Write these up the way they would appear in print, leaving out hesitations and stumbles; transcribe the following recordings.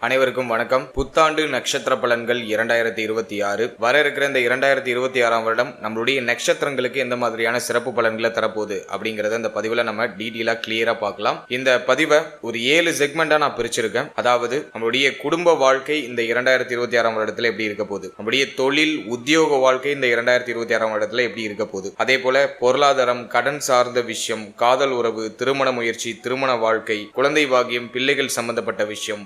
அனைவருக்கும் வணக்கம். புத்தாண்டு நட்சத்திர பலன்கள் 2026 வர இருக்கிற இந்த 2026ஆம் வருடம் நம்மளுடைய நட்சத்திரங்களுக்கு எந்த மாதிரியான சிறப்பு பலன்களை தரப்போகுது அப்படிங்கறத இந்த பதிவுல நம்ம டீட்டெயிலா கிளியரா பார்க்கலாம். இந்த பதிவை ஒரு 7 செக்மெண்டா நான் பிரிச்சிருக்கேன். அதாவது நம்மளுடைய குடும்ப வாழ்க்கை இந்த 2026ஆம் வருடத்துல எப்படி இருக்க போகுது, நம்மளுடைய தொழில் உத்தியோக வாழ்க்கை இந்த 2026ஆம் வருடத்துல எப்படி இருக்க போகுது, அதே போல பொருளாதாரம், கடன் சார்ந்த விஷயம், காதல் உறவு, திருமண முயற்சி, திருமண வாழ்க்கை, குழந்தை பாக்கியம், பிள்ளைகள் சம்பந்தப்பட்ட விஷயம்,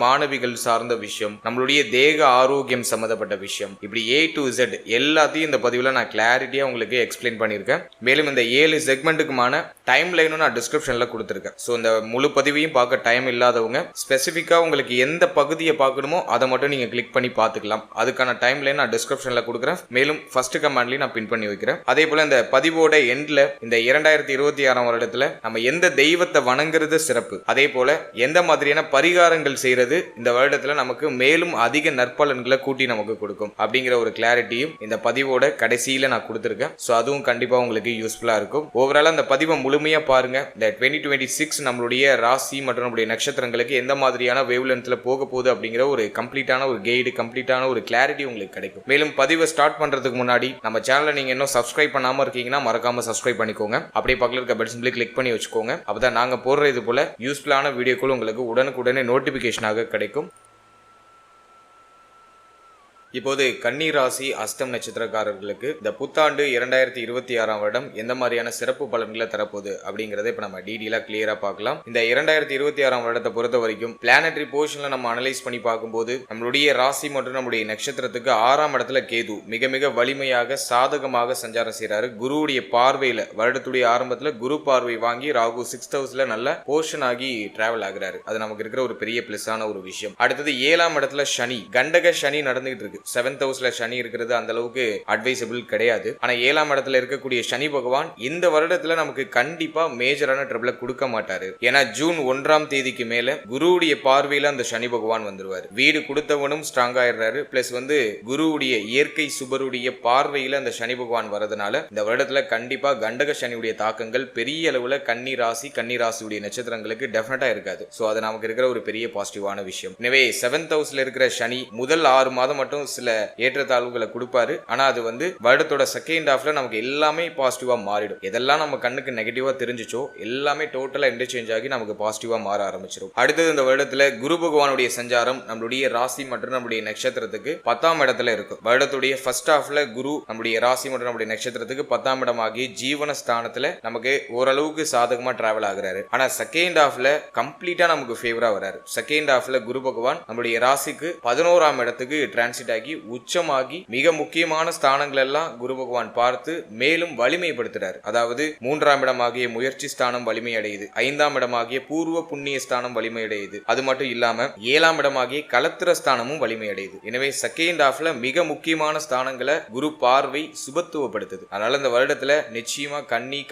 மாணவிகள் சார்ந்த விஷயம், நம்மளுடைய தேக ஆரோக்கியம் சம்பந்தப்பட்ட விஷயம், இப்படி A to Z எல்லாத்தையும் இந்த பதிவுல நான் கிளாரிட்டியா உங்களுக்கு எக்ஸ்பிளைன் பண்ணியிருக்கேன். மேலும் இந்த 7 செக்மெண்ட்டுக்குமான டைம் லைனும் நான் டிஸ்கிரிப்ஷன்ல கொடுத்துருக்கேன். ஸோ இந்த முழு பதிவையும் பார்க்க டைம் இல்லாதவங்க ஸ்பெசிஃபிக்கா உங்களுக்கு எந்த பகுதியை பார்க்கணுமோ அதை மட்டும் நீங்க கிளிக் பண்ணி பார்த்துக்கலாம். அதுக்கான டைம் லைன் நான் டிஸ்கிரிப்ஷன்ல கொடுக்குறேன். மேலும் ஃபர்ஸ்ட் கமெண்ட்லயும் நான் பின் பண்ணி வைக்கிறேன். அதே போல இந்த பதிவோட எண்ட்ல இந்த 2026ஆம் வருடத்துல நம்ம எந்த தெய்வத்தை வணங்குறது சிறப்பு, அதே போல எந்த மாதிரியான பரிகாரங்கள் செய்யறது இந்த வருடத்துல நமக்கு மேலும் அதிக நற்பலன்களை கூட்டி நமக்கு கொடுக்கும் அப்படிங்கிற ஒரு கிளாரிட்டியும் இந்த பதிவோட கடைசியில நான் கொடுத்திருக்கேன். சோ அதுவும் கண்டிப்பா உங்களுக்கு யூஸ்ஃபுல்லா இருக்கும். ஓவரால் அந்த பதிவை முழுமையா பாருங்க. இந்த 2026 நம்மளுடைய ராசி மற்றும் நம்மளுடைய நட்சத்திரங்களுக்கு எந்த மாதிரியான வேவ் லென்த்ல போக போகுது அப்படிங்கிற ஒரு கம்ப்ளீட்டான ஒரு கைடு, கம்ப்ளீட்டான ஒரு கிளாரிட்டி உங்களுக்கு கிடைக்கும். மேலும் பதிவை ஸ்டார்ட் பண்றதுக்கு முன்னாடி நம்ம சேனலை நீங்க இன்னும் சப்ஸ்கிரைப் பண்ணாம இருக்கீங்கன்னா மறக்காம சப்ஸ்கிரைப் பண்ணிக்கோங்க. அப்படியே பக்கத்துல இருக்க பெல் சிம்பிளை கிளிக் பண்ணி வச்சுக்கோங்க. அப்பதான் நாங்க போடுற இது போல யூஸ்ஃபுல்லான வீடியோக்கள் உங்களுக்கு உடனுக்குடனே நோட்டிபிகேஷனாக கிடைக்கும். இப்போது கன்னி ராசி அஸ்தம் நட்சத்திரக்காரர்களுக்கு இந்த புத்தாண்டு 2026ஆம் வருடம் எந்த மாதிரியான சிறப்பு பலன்களை தரப்போகுது அப்படிங்கறத இப்ப நம்ம டீடெயிலா கிளியரா பார்க்கலாம். இந்த 2026ஆம் வருடத்தை பொறுத்த வரைக்கும் பிளானட்டரி போர்ஷன்ல நம்ம அனலைஸ் பண்ணி பார்க்கும்போது நம்மளுடைய ராசி மற்றும் நம்மளுடைய நட்சத்திரத்துக்கு 6ஆம் இடத்துல கேது மிக மிக வலிமையாக சாதகமாக சஞ்சாரம் செய்யறாரு. குருவுடைய பார்வையில வருடத்துடைய ஆரம்பத்துல குரு பார்வை வாங்கி ராகு 6th ஹவுஸ்ல நல்ல போர்ஷன் ஆகி டிராவல் ஆகுறாரு. அது நமக்கு இருக்கிற ஒரு பெரிய பிளஸான ஒரு விஷயம். அடுத்தது 7ஆம் இடத்துல சனி, கண்டக சனி நடந்துகிட்டு இருக்கு. 7th ஹவுஸ்ல சனி இருக்கிறது அந்த அளவுக்கு அட்வைசபிள் கிடையாது. ஆனா 7ஆம் இடத்துல இருக்கக்கூடிய சனி பகவான் இந்த வருடத்துல நமக்கு கண்டிப்பா மேஜரான ட்ரபிள கொடுக்க மாட்டாரு. ஏன்னா ஜூன் 1ஆம் தேதிக்கு மேல குருவுடைய பார்வையில அந்த சனி பகவான் வந்துருவாரு. வீடு கொடுத்தவனும் ஸ்ட்ராங் ஆயிடுறாரு. பிளஸ் குருவுடைய இயற்கை சுபருடைய பார்வையில அந்த சனி பகவான் வரதுனால இந்த வருடத்துல கண்டிப்பா கண்டக சனியுடைய தாக்கங்கள் பெரிய அளவுல கன்னி ராசியுடைய நட்சத்திரங்களுக்கு டெஃபினட்டா இருக்காது. சோ அது நமக்கு இருக்கிற ஒரு பெரிய பாசிட்டிவான விஷயம். எனவே 7th ஹவுஸ்ல இருக்கிற சனி முதல் 6 மாதம் மட்டும் சில ஏற்றத்தாழ்வுகளை கொடுப்பாரு. ஆனா அது வருடத்தோட செகண்ட் ஹாஃப்ல நமக்கு எல்லாமே பாசிட்டிவா மாறிடும். எதெல்லாம் நம்ம கண்ணுக்கு நெகட்டிவா தெரிஞ்சிச்சோ எல்லாமே டோட்டலா இன்டர்சேஞ்ச் ஆகி நமக்கு பாசிட்டிவா மாற ஆரம்பிச்சிடும். அடுத்தது இந்த வருடத்துல குரு பகவானுடைய சஞ்சாரம் நம்மளுடைய ராசி மற்றும் நம்மளுடைய நட்சத்திரத்துக்கு 10ஆம் இடத்துல இருக்கும். வருடத்துடைய ஃபர்ஸ்ட் ஹாஃப்ல குரு நம்மளுடைய ராசி மற்றும் நம்மளுடைய நட்சத்திரத்துக்கு 10ஆம் இடமாகி ஜீவன ஸ்தானத்துல நமக்கு ஓரளவுக்கு சாதகமா டிராவல் ஆகுறாரு. ஆனா செகண்ட் ஹாஃப்ல கம்ப்ளீட்டா நமக்கு ஃபேவரா வராரு. செகண்ட் ஹாஃப்ல குரு பகவான் நம்மளுடைய ராசிக்கு 11ஆம் இடத்துக்கு டிரான்சிட் ஆகி உச்சமாகி மிக முக்கியமான ஸ்தானங்கள் எல்லாம் குரு பகவான் பார்த்து மேலும் வலிமைப்படுத்துறாரு. அதாவது 3ஆம் இடமாகிய முயற்சி ஸ்தானம் வலிமை அடையுது, 5ஆம் இடமாகிய பூர்வ புண்ணிய ஸ்தானம் வலிமை அடையுது. அது மட்டும் இல்லாம 7ஆம் இடமாகிய கலத்திர ஸ்தானமும் வலிமை அடையுது. எனவே செகண்ட் ஹாஃப்ல மிக முக்கியமான ஸ்தானங்களை குரு பார்வை சுபத்துவப்படுத்துது. அதனால இந்த வருடத்துல நிச்சயமா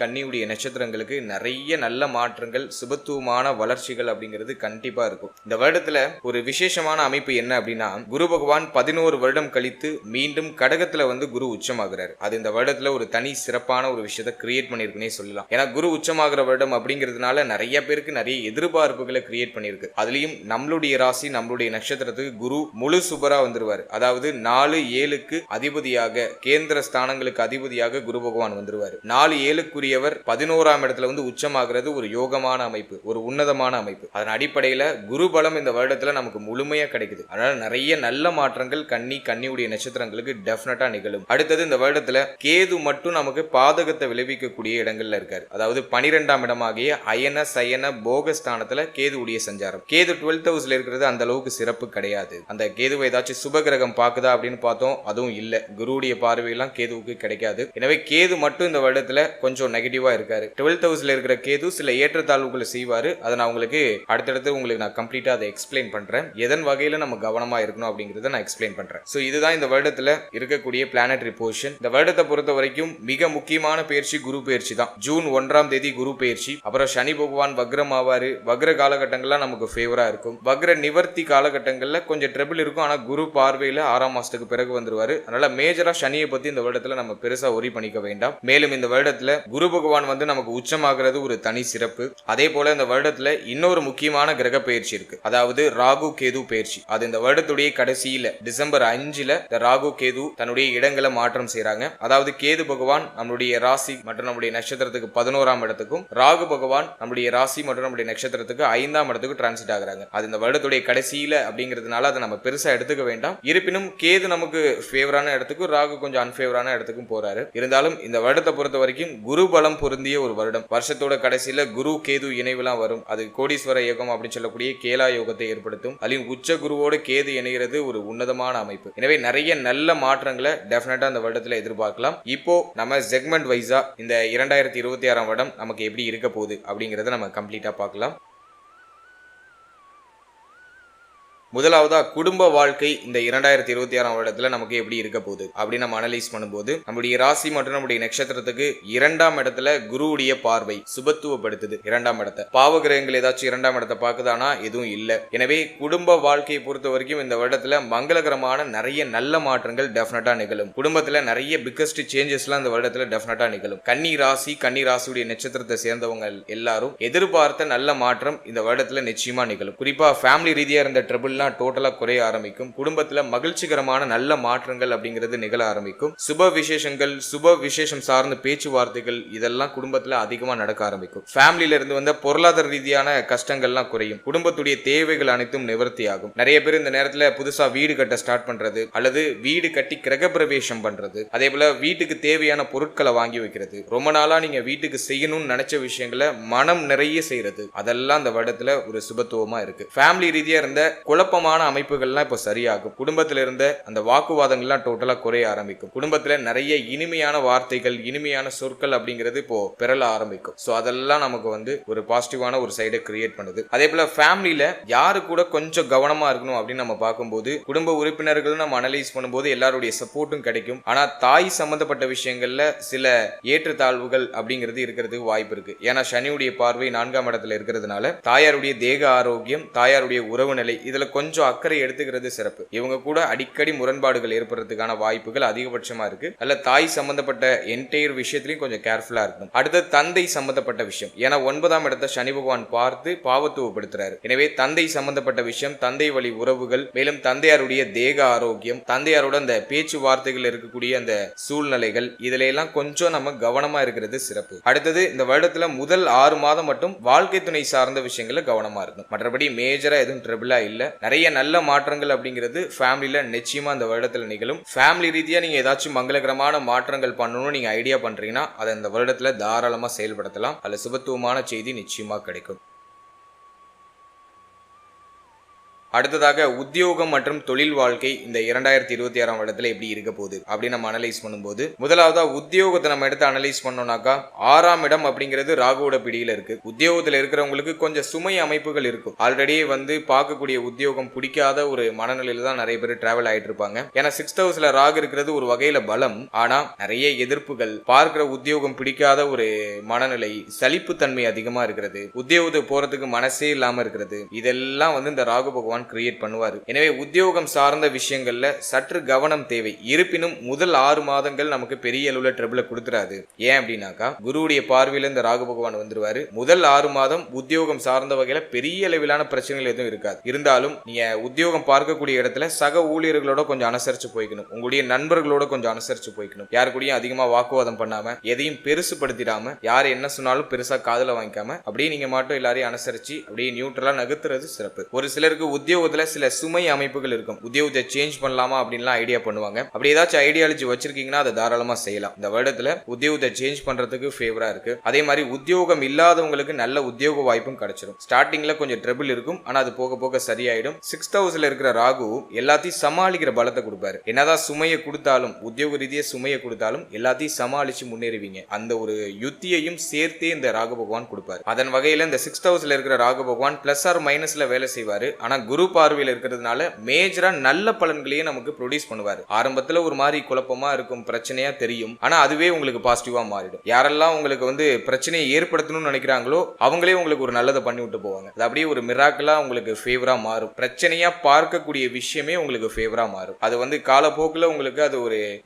கன்னியுடைய நட்சத்திரங்களுக்கு நிறைய நல்ல மாற்றங்கள், சுபத்துவமான வளர்ச்சிகள் அப்படிங்கிறது கண்டிப்பா இருக்கும். இந்த வருடத்துல ஒரு விசேஷமான அமைப்பு என்ன அப்படின்னா, குரு பகவான் 11 வருடம் கழித்து மீண்டும் கடகத்துல குரு உச்சமாகிறார். அது இந்த வருடத்துல ஒரு தனி சிறப்பான ஒரு விஷயத்தை கிரியேட் பண்ணிருக்குன்னே சொல்லலாம். ஏன்னா குரு உச்சமாகிற வருடம் அப்படிங்கிறதுனால நிறைய பேருக்கு நிறைய எதிர்பார்ப்புகளை கிரியேட் பண்ணிருக்கு. அதுலயும் நம்மளுடைய ராசி நம்மளுடைய நட்சத்திரத்துக்கு குரு முழு சுபரா வந்துருவாரு. அதாவது 4-7க்கு அதிபதியாக, கேந்திர ஸ்தானங்களுக்கு அதிபதியாக குரு பகவான் வந்துருவாரு. 4-7க்குரியவர் 11ஆம் இடத்துல உச்சமாகிறது ஒரு யோகமான அமைப்பு, ஒரு உன்னதமான அமைப்பு. அதன் அடிப்படையில குரு பலம் இந்த வருடத்துல நமக்கு முழுமையா கிடைக்குது. அதனால நிறைய நல்ல மாற்றங்கள் கன்னியுடைய நட்சத்திரங்களுக்கு டெஃபினட்டா நிகழும். அடுத்தது இந்த வருடத்துல கேது மட்டும் நமக்கு பாதகத்தை விளைவிக்கக்கூடிய இடங்கள்ல இருக்காரு. அதாவது 12ஆம் இடமாகிய அயன சயன போகஸ்தானத்துல கேதுவுடைய சஞ்சாரம். கேது 12th ஹவுஸ்ல இருக்கிறது அந்த அளவுக்கு சிறப்பு கிடையாது. அந்த கேதுவை ஏதாச்சும் சுப கிரகம் பாக்குதா அப்படின்னு பார்த்தோம், அதுவும் இல்ல. குருவுடைய பார்வையெல்லாம் கேதுவுக்கு கிடைக்காது. எனவே கேது மட்டும் இந்த வருடத்துல கொஞ்சம் நெகட்டிவா இருக்காரு. 12th ஹவுஸ்ல இருக்கிற கேது சில ஏற்றத்தாழ்வுகளை செய்வாரு. அதை நான் உங்களுக்கு அடுத்தடுத்து உங்களுக்கு நான் கம்ப்ளீட்டா அதை எக்ஸ்பிளைன் பண்றேன். எதன் வகையில நம்ம கவனமா இருக்கணும் அப்படிங்கறத நான் எக்ஸ்பிளைன் பண்றேன். பண்றேன். சோ இதுதான் இந்த வருடத்துல இருக்கக்கூடிய பிளானட்டரி பொசிஷன். இந்த வருடத்தை பொறுத்த வரைக்கும் மிக முக்கியமான பயிற்சி குரு பயிற்சி தான். ஜூன் 1ஆம் தேதி குரு பயிற்சி. அப்புறம் சனி பகவான் வக்ரம் ஆவாரு. வக்ர காலகட்டங்கள்லாம் நமக்கு ஃபேவரா இருக்கும். வக்ர நிவர்த்தி காலகட்டங்கள்ல கொஞ்சம் ட்ரபிள் இருக்கும். ஆனா குரு பார்வையில 6ஆம் மாசத்துக்கு பிறகு வந்துருவாரு. அதனால மேஜரா சனியை பத்தி இந்த வருடத்துல நம்ம பெருசா ஒரி பண்ணிக்க வேண்டாம். மேலும் இந்த வருடத்துல குரு பகவான் வந்து நமக்கு உச்சமாகிறது ஒரு தனி சிறப்பு. அதே போல இந்த வருடத்துல இன்னொரு முக்கியமான கிரக பயிற்சி இருக்கு. அதாவது ராகு கேது பயிற்சி. அது இந்த வருடத்துடைய கடைசியில டிசம்பர் 5ல இந்த ராகு கேது தன்னுடைய இடங்களை மாற்றம் செய்யறாங்க. அதாவது கேது பகவான் நம்முடைய ராசி மற்றும் நம்முடைய நட்சத்திரத்துக்கு 11ஆம் இடத்துக்கும், ராகு பகவான் நம்முடைய ராசி மற்றும் நம்முடைய நட்சத்திரத்துக்கு 5ஆம் இடத்துக்கு டிரான்சிட் ஆகுறாங்க. அது இந்த வருடத்துடைய கடைசியில அப்படிங்கிறதுனால அதை நம்ம பெருசா எடுத்துக்க வேண்டாம். இருப்பினும் கேது நமக்கு ஃபேவரான இடத்துக்கும், ராகு கொஞ்சம் அன்ஃபேவரான இடத்துக்கும் போறாரு. இருந்தாலும் இந்த வருடத்தை பொறுத்த வரைக்கும் குரு பலம் பொருந்திய ஒரு வருடம். வருஷத்தோட கடைசியில குரு கேது இணைவுலாம் வரும். அது கோடீஸ்வர யோகம் அப்படின்னு சொல்லக்கூடிய கேலா யோகத்தை ஏற்படுத்தும். அதிலும் உச்ச குருவோட கேது இணைகிறது ஒரு உன்னதமான அமைப்பு. எனவே நிறைய நல்ல மாற்றங்களை டெஃபினட்டா இந்த வருடத்துல எதிர்பார்க்கலாம். இப்போ நம்ம செக்மெண்ட் வைஸா இந்த 2026ஆம் வருடம் நமக்கு எப்படி இருக்க போகுது அப்படிங்கறத நம்ம கம்ப்ளீட்டா பார்க்கலாம். முதலாவதா குடும்ப வாழ்க்கை இந்த 2026ஆம் வருடத்துல நமக்கு எப்படி இருக்க போகுது அப்படின்னு நம்ம அனலைஸ் பண்ணும்போது, நம்முடைய ராசி மற்றும் நம்முடைய நட்சத்திரத்துக்கு 2ஆம் இடத்துல குருவுடைய பார்வை சுபத்துவப்படுத்துது. 2ஆம் இடத்தை பாவகிரகங்கள் ஏதாச்சும் 2ஆம் இடத்தை பார்க்குதானா? எதுவும் இல்ல. எனவே குடும்ப வாழ்க்கையை பொறுத்த வரைக்கும் இந்த வருடத்துல மங்களகரமான நிறைய நல்ல மாற்றங்கள் டெஃபினட்டா நிகழும். குடும்பத்துல நிறைய பிக்கஸ்ட் சேஞ்சஸ்லாம் இந்த வருடத்துல டெஃபினட்டா நிகழும். கன்னி ராசியுடைய நட்சத்திரத்தை சேர்ந்தவங்க எல்லாரும் எதிர்பார்த்த நல்ல மாற்றம் இந்த வருடத்துல நிச்சயமா நிகழும். குறிப்பா ஃபேமிலி ரீதியா இருந்த ட்ரபிள் டோட்டலா குறைய ஆரம்பிக்கும். குடும்பத்துல மகிழ்ச்சிகரமான நல்ல மாற்றங்கள் அப்படிங்கிறது நிகழ ஆரம்பிக்கும். சுப விசேஷம் சார்ந்த பேச்சுவார்த்தைகள் இதெல்லாம் குடும்பத்துல அதிகமா நடக்க ஆரம்பிக்கும். ஃபேமிலியில இருந்து வந்த பொருளாதார ரீதியான கஷ்டங்கள்லாம் குறையும். குடும்பத்துடைய தேவைகள் அனைத்தும் நிவர்த்தி ஆகும். நிறைய பேர் இந்த நேரத்துல புதுசா வீடு கட்ட ஸ்டார்ட் பண்றது, அல்லது வீடு கட்டி கிரக பிரவேசம் பண்றது, அதே போல வீட்டுக்கு தேவையான பொருட்களை வாங்கி வைக்கிறது, ரொம்ப நாளா நீங்க வீட்டுக்கு செய்யணும்னு நினைச்ச விஷயங்களை மனம் நிறைய செய்யறது, அதெல்லாம் இந்த வருடத்துல ஒரு சுபத்துவமா இருக்கு. ஃபேமிலி ரீதியா இருந்த குழப்பமான அமைப்புகள்லாம் இப்போ சரியாகும். குடும்பத்தில் இருந்த அந்த வாக்குவாதங்கள்லாம் டோட்டலா குறைய ஆரம்பிக்கும். குடும்பத்துல நிறைய இனிமையான வார்த்தைகள், இனிமையான சொற்கள் அப்படிங்கிறது இப்போ பெறல ஆரம்பிக்கும். சோ அதெல்லாம் நமக்கு வந்து ஒரு பாசிட்டிவான ஒரு சைடை கிரியேட் பண்ணுது. அதே போல ஃபேமிலியில யாரு கூட கொஞ்சம் கவனமா இருக்கணும் அப்படின்னு நம்ம பார்க்கும்போது, குடும்ப உறுப்பினர்கள் நம்ம அனலைஸ் பண்ணும்போது எல்லாருடைய சப்போர்ட்டும் கிடைக்கும். ஆனா தாய் சம்பந்தப்பட்ட விஷயங்கள்ல சில ஏற்றத்தாழ்வுகள் அப்படிங்கிறது இருக்கிறதுக்கு வாய்ப்பு இருக்கு. ஏன்னா சனியுடைய பார்வை 4ஆம் இடத்துல இருக்கிறதுனால தாயாருடைய தேக ஆரோக்கியம், தாயாருடைய உறவு நிலை இதுல கொஞ்சம் அக்கறை எடுத்துக்கிறது சிறப்பு. இவங்க கூட அடிக்கடி முரண்பாடுகள் ஏற்படுறதுக்கான வாய்ப்புகள் அதிகபட்சமா இருக்கு. அல்ல தாய் சம்பந்தப்பட்ட என்டையர் விஷயத்திலையும் கொஞ்சம் கேர்ஃபுல்லா இருக்கணும். அடுத்து தந்தை சம்பந்தப்பட்ட விஷயம். ஏன்னா 9ஆம் இடத்தை சனி பகவான் பார்த்து பாவத்துவப்படுத்துறாரு. எனவே தந்தை சம்பந்தப்பட்ட விஷயம், தந்தை வழி உறவுகள், மேலும் தந்தையாருடைய தேக ஆரோக்கியம், தந்தையாரோட அந்த பேச்சுவார்த்தைகள் இருக்கக்கூடிய அந்த சூழ்நிலைகள் இதுல எல்லாம் கொஞ்சம் நம்ம கவனமா இருக்கிறது சிறப்பு. அடுத்தது இந்த வருடத்துல முதல் 6 மாதம் மட்டும் வாழ்க்கை துணை சார்ந்த விஷயங்கள கவனமா இருக்கணும். மற்றபடி மேஜரா எதுவும் ட்ரபிளா இல்ல. நிறைய நல்ல மாற்றங்கள் அப்படிங்கிறது ஃபேமிலியில நிச்சயமா இந்த வருடத்துல நிகழும். ஃபேமிலி ரீதியா நீங்க ஏதாச்சும் மங்களகரமான மாற்றங்கள் பண்ணணும்னு நீங்க ஐடியா பண்றீங்கன்னா அதை இந்த வருடத்துல தாராளமா செயல்படுத்தலாம். அதுல சுபத்துவமான செய்தி நிச்சயமா கிடைக்கும். அடுத்ததாக உத்தியோகம் மற்றும் தொழில் வாழ்க்கை இந்த 2026ஆம் வருடத்துல எப்படி இருக்க போகுது அப்படின்னு நம்ம அனலைஸ் பண்ணும்போது, முதலாவதா உத்தியோகத்தை நம்ம எடுத்து அனலைஸ் பண்ணோம்னாக்கா 6ஆம் இடம் அப்படிங்கிறது ராகுவோட பிடியில இருக்கு. உத்தியோகத்துல இருக்கிறவங்களுக்கு கொஞ்சம் சுமை அமைப்புகள் இருக்கும். ஆல்ரெடி வந்து பார்க்கக்கூடிய உத்தியோகம் பிடிக்காத ஒரு மனநிலையில தான் நிறைய பேர் டிராவல் ஆயிட்டு இருப்பாங்க. ஏன்னா 6th ஹவுஸ்ல ராகு இருக்கிறது ஒரு வகையில பலம். ஆனா நிறைய எதிர்ப்புகள், பார்க்கிற உத்தியோகம் பிடிக்காத ஒரு மனநிலை, சலிப்புத்தன்மை அதிகமா இருக்கிறது, உத்தியோகத்துக்கு போறதுக்கு மனசே இல்லாம இருக்கிறது, இதெல்லாம் வந்து இந்த ராகு பகவான் கிரியேட் பண்ணுவாரு. எனவே உத்தியோகம் சார்ந்த விஷயங்கள்ல சற்று கவனம் தேவை. இருப்பினும் முதல் 6 மாதங்கள் நமக்கு பெரிய அளவுல ட்ரபிள கொடுத்துறாது. ஏன் அப்படின்னாக்கா குருவுடைய பார்வையில இந்த ராகு பகவான் வந்துருவாரு. முதல் 6 மாதம் உத்தியோகம் சார்ந்த வகையில பெரிய அளவிலான பிரச்சனைகள் எதுவும் இருக்காது. இருந்தாலும் நீங்க உத்தியோகம் பார்க்கக்கூடிய இடத்துல சக ஊழியர்களோட கொஞ்சம் அனுசரிச்சு போய்க்கணும். உங்களுடைய நண்பர்களோட கொஞ்சம் அனுசரிச்சு போய்க்கணும். யாரு கூடயும் அதிகமா வாக்குவாதம் பண்ணாம, எதையும் பெருசுபடுத்திடாம, யார் என்ன சொன்னாலும் பெருசா காதுல வாங்கிக்காம அப்படியே நீங்க மட்டும் எல்லாரையும் அனுசரிச்சு அப்படியே நியூட்ரலா நகர்த்துறது சிறப்பு. ஒரு சிலருக்கு உத்தியோகத்துல சில சுமை அமைப்புகள் இருக்கும். உத்தியோகத்தை சேஞ்ச் பண்ணலாமா அப்படின்லாம் ஐடியா பண்ணுவாங்க. அப்படி ஏதாச்சும் ஐடியாலஜி வச்சிருக்கீங்கன்னா அதை தாராளமா செய்யலாம். இந்த வருடத்துல உத்தியோகத்தை சேஞ்ச் பண்றதுக்கு ஃபேவரா இருக்கு. அதே மாதிரி உத்தியோகம் இல்லாதவங்களுக்கு நல்ல உத்தியோக வாய்ப்பும் கிடைச்சிடும். ஸ்டார்டிங்ல கொஞ்சம் ட்ரபிள் இருக்கும். ஆனா அது போக போக சரியாயிடும். 6th ஹவுஸ்ல இருக்கிற ராகு எல்லாத்தையும் சமாளிக்கிற பலத்தை கொடுப்பாரு. என்னதான் சுமையை கொடுத்தாலும், உத்தியோக ரீதியா சுமையை கொடுத்தாலும் எல்லாத்தையும் சமாளிச்சு முன்னேறுவீங்க. அந்த ஒரு யுத்தியையும் சேர்த்தே இந்த ராகு பகவான் கொடுப்பாரு. அதன் வகையில இந்த 6th ஹவுஸ்ல இருக்கிற ராகு பகவான் பிளஸ் ஆர் மைனஸ்ல வேலை செய்வாரு. ஆனா குரு குரு பார்வையில் இருக்கிறதுனால மேஜரா நல்ல பலன்களையே நமக்கு ப்ரொடியூஸ் பண்ணுவாரு. ஆரம்பத்துல ஒரு மாதிரி குழப்பமா இருக்கும், பிரச்சனையா தெரியும், ஆனா அதுவே உங்களுக்கு பாசிட்டிவா மாறிடும். யாரெல்லாம் உங்களுக்கு பிரச்சனையை ஏற்படுத்தணும்னு நினைக்கிறாங்களோ அவங்களே உங்களுக்கு ஒரு நல்லதை பண்ணி விட்டு போவாங்க. அது அப்படியே ஒரு மிராக்கிளா உங்களுக்கு ஃபேவரா மாறும். பிரச்சனையா பார்க்கக்கூடிய விஷயமே உங்களுக்கு ஃபேவரா மாறும். அது காலப்போக்கில் உங்களுக்கு அது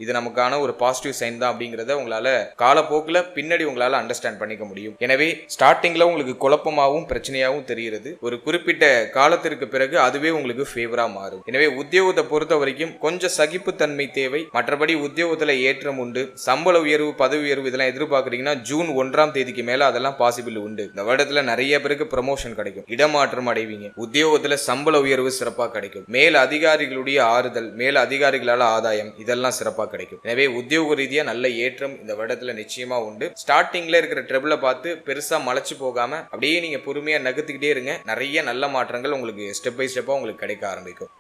இது நமக்கான ஒரு பாசிட்டிவ் சைன் தான் அப்படிங்கறத உங்களால காலப்போக்கில் பின்னாடி உங்களால அண்டர்ஸ்டாண்ட் பண்ணிக்க முடியும். எனவே ஸ்டார்டிங்ல உங்களுக்கு குழப்பமாகவும் பிரச்சனையாகவும் தெரிகிறது, ஒரு குறிப்பிட்ட காலத்திற்கு பிறகு அதுவே உங்களுக்கு ஃபேவரா மாறும். எனவே உத்தியோகத்தை பொறுத்த வரைக்கும் கொஞ்சம் சகிப்புத்தன்மை தேவை. மற்றபடி உத்தியோகத்துல ஏற்றம் உண்டு. சம்பள உயர்வு, பதவி உயர்வு இதெல்லாம் எதிர்பார்க்கறீங்கன்னா ஜூன் 1ஆம் தேதிக்கு மேல அதெல்லாம் பாசிபிள் உண்டு. இந்த வருடத்துல நிறைய பேருக்கு ப்ரமோஷன் கிடைக்கும், இடமாற்றம் அடைவீங்க, உத்தியோகத்துல சம்பள உயர்வு சிறப்பா கிடைக்கும், மேல் அதிகாரிகளுடைய ஆறுதல், மேல் அதிகாரிகளால ஆதாயம் இதெல்லாம் சிறப்பா கிடைக்கும். எனவே உத்தியோக ரீதியா நல்ல ஏற்றம் இந்த வருடத்துல நிச்சயமா உண்டு. ஸ்டார்டிங்ல இருக்கிற ட்ரபிளை பார்த்து பெருசா மலைச்சு போகாம அப்படியே நீங்க பொறுமையா நகர்த்திக்கிட்டே இருங்க. நிறைய நல்ல மாற்றங்கள் உங்களுக்கு ஸ்டெப் பை ஸ்டெப்பா உங்களுக்கு கிடைக்க ஆரம்பிக்கும்.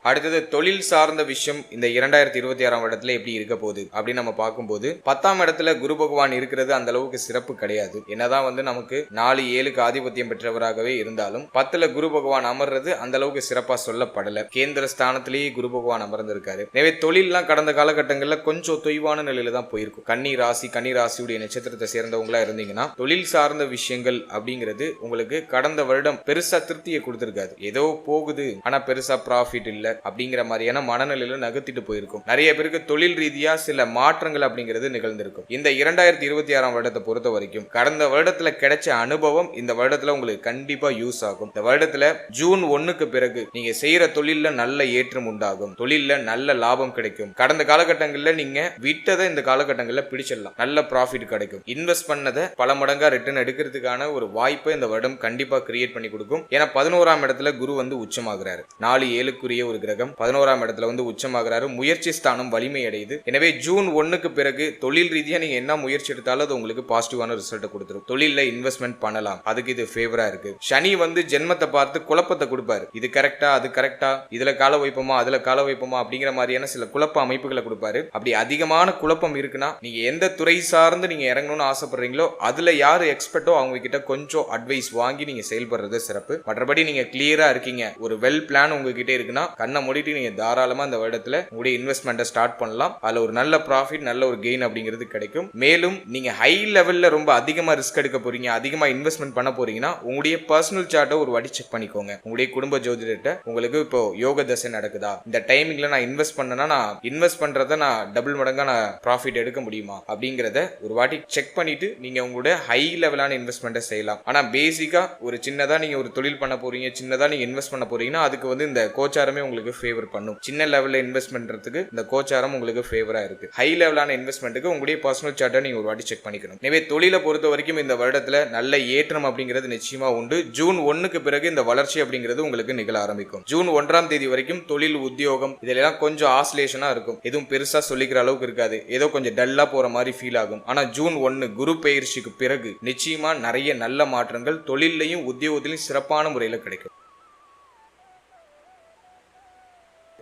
அடுத்தது தொழில் சார்ந்த விஷயம் இந்த 2026ஆம் வருடத்துல எப்படி இருக்க போகுது அப்படின்னு நம்ம பார்க்கும்போது 10ஆம் இடத்துல குரு பகவான் இருக்கிறது அந்த அளவுக்கு சிறப்பு கிடையாது. என்னதான் நமக்கு 4-7க்கு ஆதிபத்தியம் பெற்றவராகவே இருந்தாலும் 10ல குரு பகவான் அமர்றது அந்த அளவுக்கு சிறப்பா சொல்லப்படல. கேந்திர ஸ்தானத்திலேயே குரு பகவான் அமர்ந்திருக்காரு. எனவே தொழில்லாம் கடந்த காலகட்டங்கள்ல கொஞ்சம் தொய்வான நிலையில தான் போயிருக்கும். கன்னி ராசியுடைய நட்சத்திரத்தை சேர்ந்தவங்களா இருந்தீங்கன்னா தொழில் சார்ந்த விஷயங்கள் அப்படிங்கிறது உங்களுக்கு கடந்த வருடம் பெருசா திருப்தியை கொடுத்திருக்காது. ஏதோ போகுது ஆனா பெருசா ப்ராஃபிட் இல்ல அப்படிங்கிற மாதிரியான மனநிலையில நகர்த்திட்டு போயிருக்கும். நிறைய பேருக்கு தொழில் ரீதியா சில மாற்றங்கள் அப்படிங்கிறது நிகழ்ந்திருக்கும். இந்த 2026ஆம் வருடத்தை பொறுத்த வரைக்கும் கடந்த வருடத்துல கிடைச்ச அனுபவம் இந்த வருடத்துல உங்களுக்கு கண்டிப்பா யூஸ் ஆகும். இந்த வருடத்துல ஜூன் 1க்கு பிறகு நீங்க செய்யற தொழில்ல நல்ல ஏற்றம் உண்டாகும், தொழில்ல நல்ல லாபம் கிடைக்கும். கடந்த காலகட்டங்கள்ல நீங்க விட்டதை இந்த காலகட்டங்கள்ல பிடிச்சிடலாம், நல்ல ப்ராஃபிட் கிடைக்கும். இன்வெஸ்ட் பண்ணதை பல மடங்கா ரிட்டர்ன் எடுக்கிறதுக்கான ஒரு வாய்ப்பை இந்த வருடம் கண்டிப்பா கிரியேட் பண்ணி கொடுக்கும். ஏன்னா 11ஆம் இடத்துல குரு உச்சமாகிறாரு. 4-7க்குரிய ஒரு கிரகம் 11ஆம் இடத்துல உச்சமாகிறாரு. முயற்சி ஸ்தானம் வலிமை அடையுது. எனவே ஜூன் 1க்கு பிறகு தொழில் ரீதியா நீங்க என்ன முயற்சி எடுத்தாலும் அது உங்களுக்கு பாசிட்டிவான ரிசல்ட் கொடுத்துரும். தொழில இன்வெஸ்ட்மெண்ட் பண்ணலாம், அதுக்கு இது ஃபேவரா இருக்கு. சனி ஜென்மத்தை பார்த்து குழப்பத்தை கொடுப்பாரு. இது கரெக்டா, அது கரெக்டா, இதுல கால வைப்போமா, அதுல கால வைப்போமா அப்படிங்கிற மாதிரியான சில குழப்ப அமைப்புகளை கொடுப்பாரு. அப்படி அதிகமான குழப்பம் இருக்குன்னா நீங்க எந்த துறை சார்ந்து நீங்க இறங்கணும்னு ஆசைப்படுறீங்களோ அதுல யாரு எக்ஸ்பர்ட்டோ அவங்க கிட்ட கொஞ்சம் அட்வைஸ் வாங்கி நீங்க செயல்படுறது சிறப்பு. மற்றபடி நீங்க கிளியரா இருக்கீங்க, ஒரு வெல் பிளான் உங்ககிட்ட இருக்குன்னா கண்ணை மூடிட்டு நீங்க தாராளமா இந்த வருடத்துல உங்களுடைய இன்வெஸ்ட்மெண்ட்டை ஸ்டார்ட் பண்ணலாம். அதுல ஒரு நல்ல ப்ராஃபிட், நல்ல ஒரு கெயின் அப்படிங்கிறது கிடைக்கும். மேலும் நீங்க ஹை லெவல்ல ரொம்ப அதிகமா ரிஸ்க் எடுக்க போறீங்க, அதிகமா இன்வெஸ்ட்மெண்ட் பண்ண போறீங்கன்னா உங்களுடைய பர்சனல் சார்ட்டை ஒரு வாட்டி செக் பண்ணிக்கோங்க. உங்களுடைய குடும்ப ஜோதிடத்தை உங்களுக்கு இப்போ யோக தசை நடக்குதா, இந்த டைமிங்ல நான் இன்வெஸ்ட் பண்ணனா நான் இன்வெஸ்ட் பண்றத நான் டபுள் மடங்கா நான் ப்ராஃபிட் எடுக்க முடியுமா அப்படிங்கறத ஒரு வாட்டி செக் பண்ணிட்டு நீங்க உங்களுடைய ஹை லெவலான இன்வெஸ்ட்மெண்ட்டை செய்யலாம். ஆனா பேசிக்கா ஒரு சின்னதா நீங்க ஒரு தொழில் பண்ண போறீங்க, சின்னதா நீங்க இன்வெஸ்ட் பண்ண போறீங்கன்னா அதுக்கு இந்த கோச்சாரமே உங்களுக்கு ஃபேவர் பண்ணும். சின்ன லெவல்ல இன்வெஸ்ட் பண்றதுக்கு இந்த கோச்சாரம் உங்களுக்கு ஃபேவரா இருக்கு. ஹை லெவலான இன்வெஸ்ட்மெண்ட்டுக்கு உங்களுடைய பர்சனல் சார்ட்டை நீங்க ஒரு வாட்டி செக் பண்ணிக்கணும். எனவே தொழிலை பொறுத்த வரைக்கும் இந்த வருடத்துல நல்ல ஏற்றம் அப்படிங்கிறது நிச்சயமா உண்டு. ஜூன் 1க்கு பிறகு இந்த வளர்ச்சி அப்படிங்கிறது உங்களுக்கு நிகழ ஆரம்பிக்கும். ஜூன் 1ஆம் தேதி வரைக்கும் தொழில், உத்தியோகம் இதெல்லாம் கொஞ்சம் ஆசிலேஷனா இருக்கும். எதுவும் பெருசா சொல்லிக்கிற அளவுக்கு இருக்காது, ஏதோ கொஞ்சம் டல்லா போற மாதிரி ஃபீல் ஆகும். ஆனா ஜூன் 1 குரு பெயர்ச்சிக்கு பிறகு நிச்சயமா நிறைய நல்ல மாற்றங்கள் தொழிலையும் உத்தியோகத்திலையும் சிறப்பான முறையில கிடைக்கும்.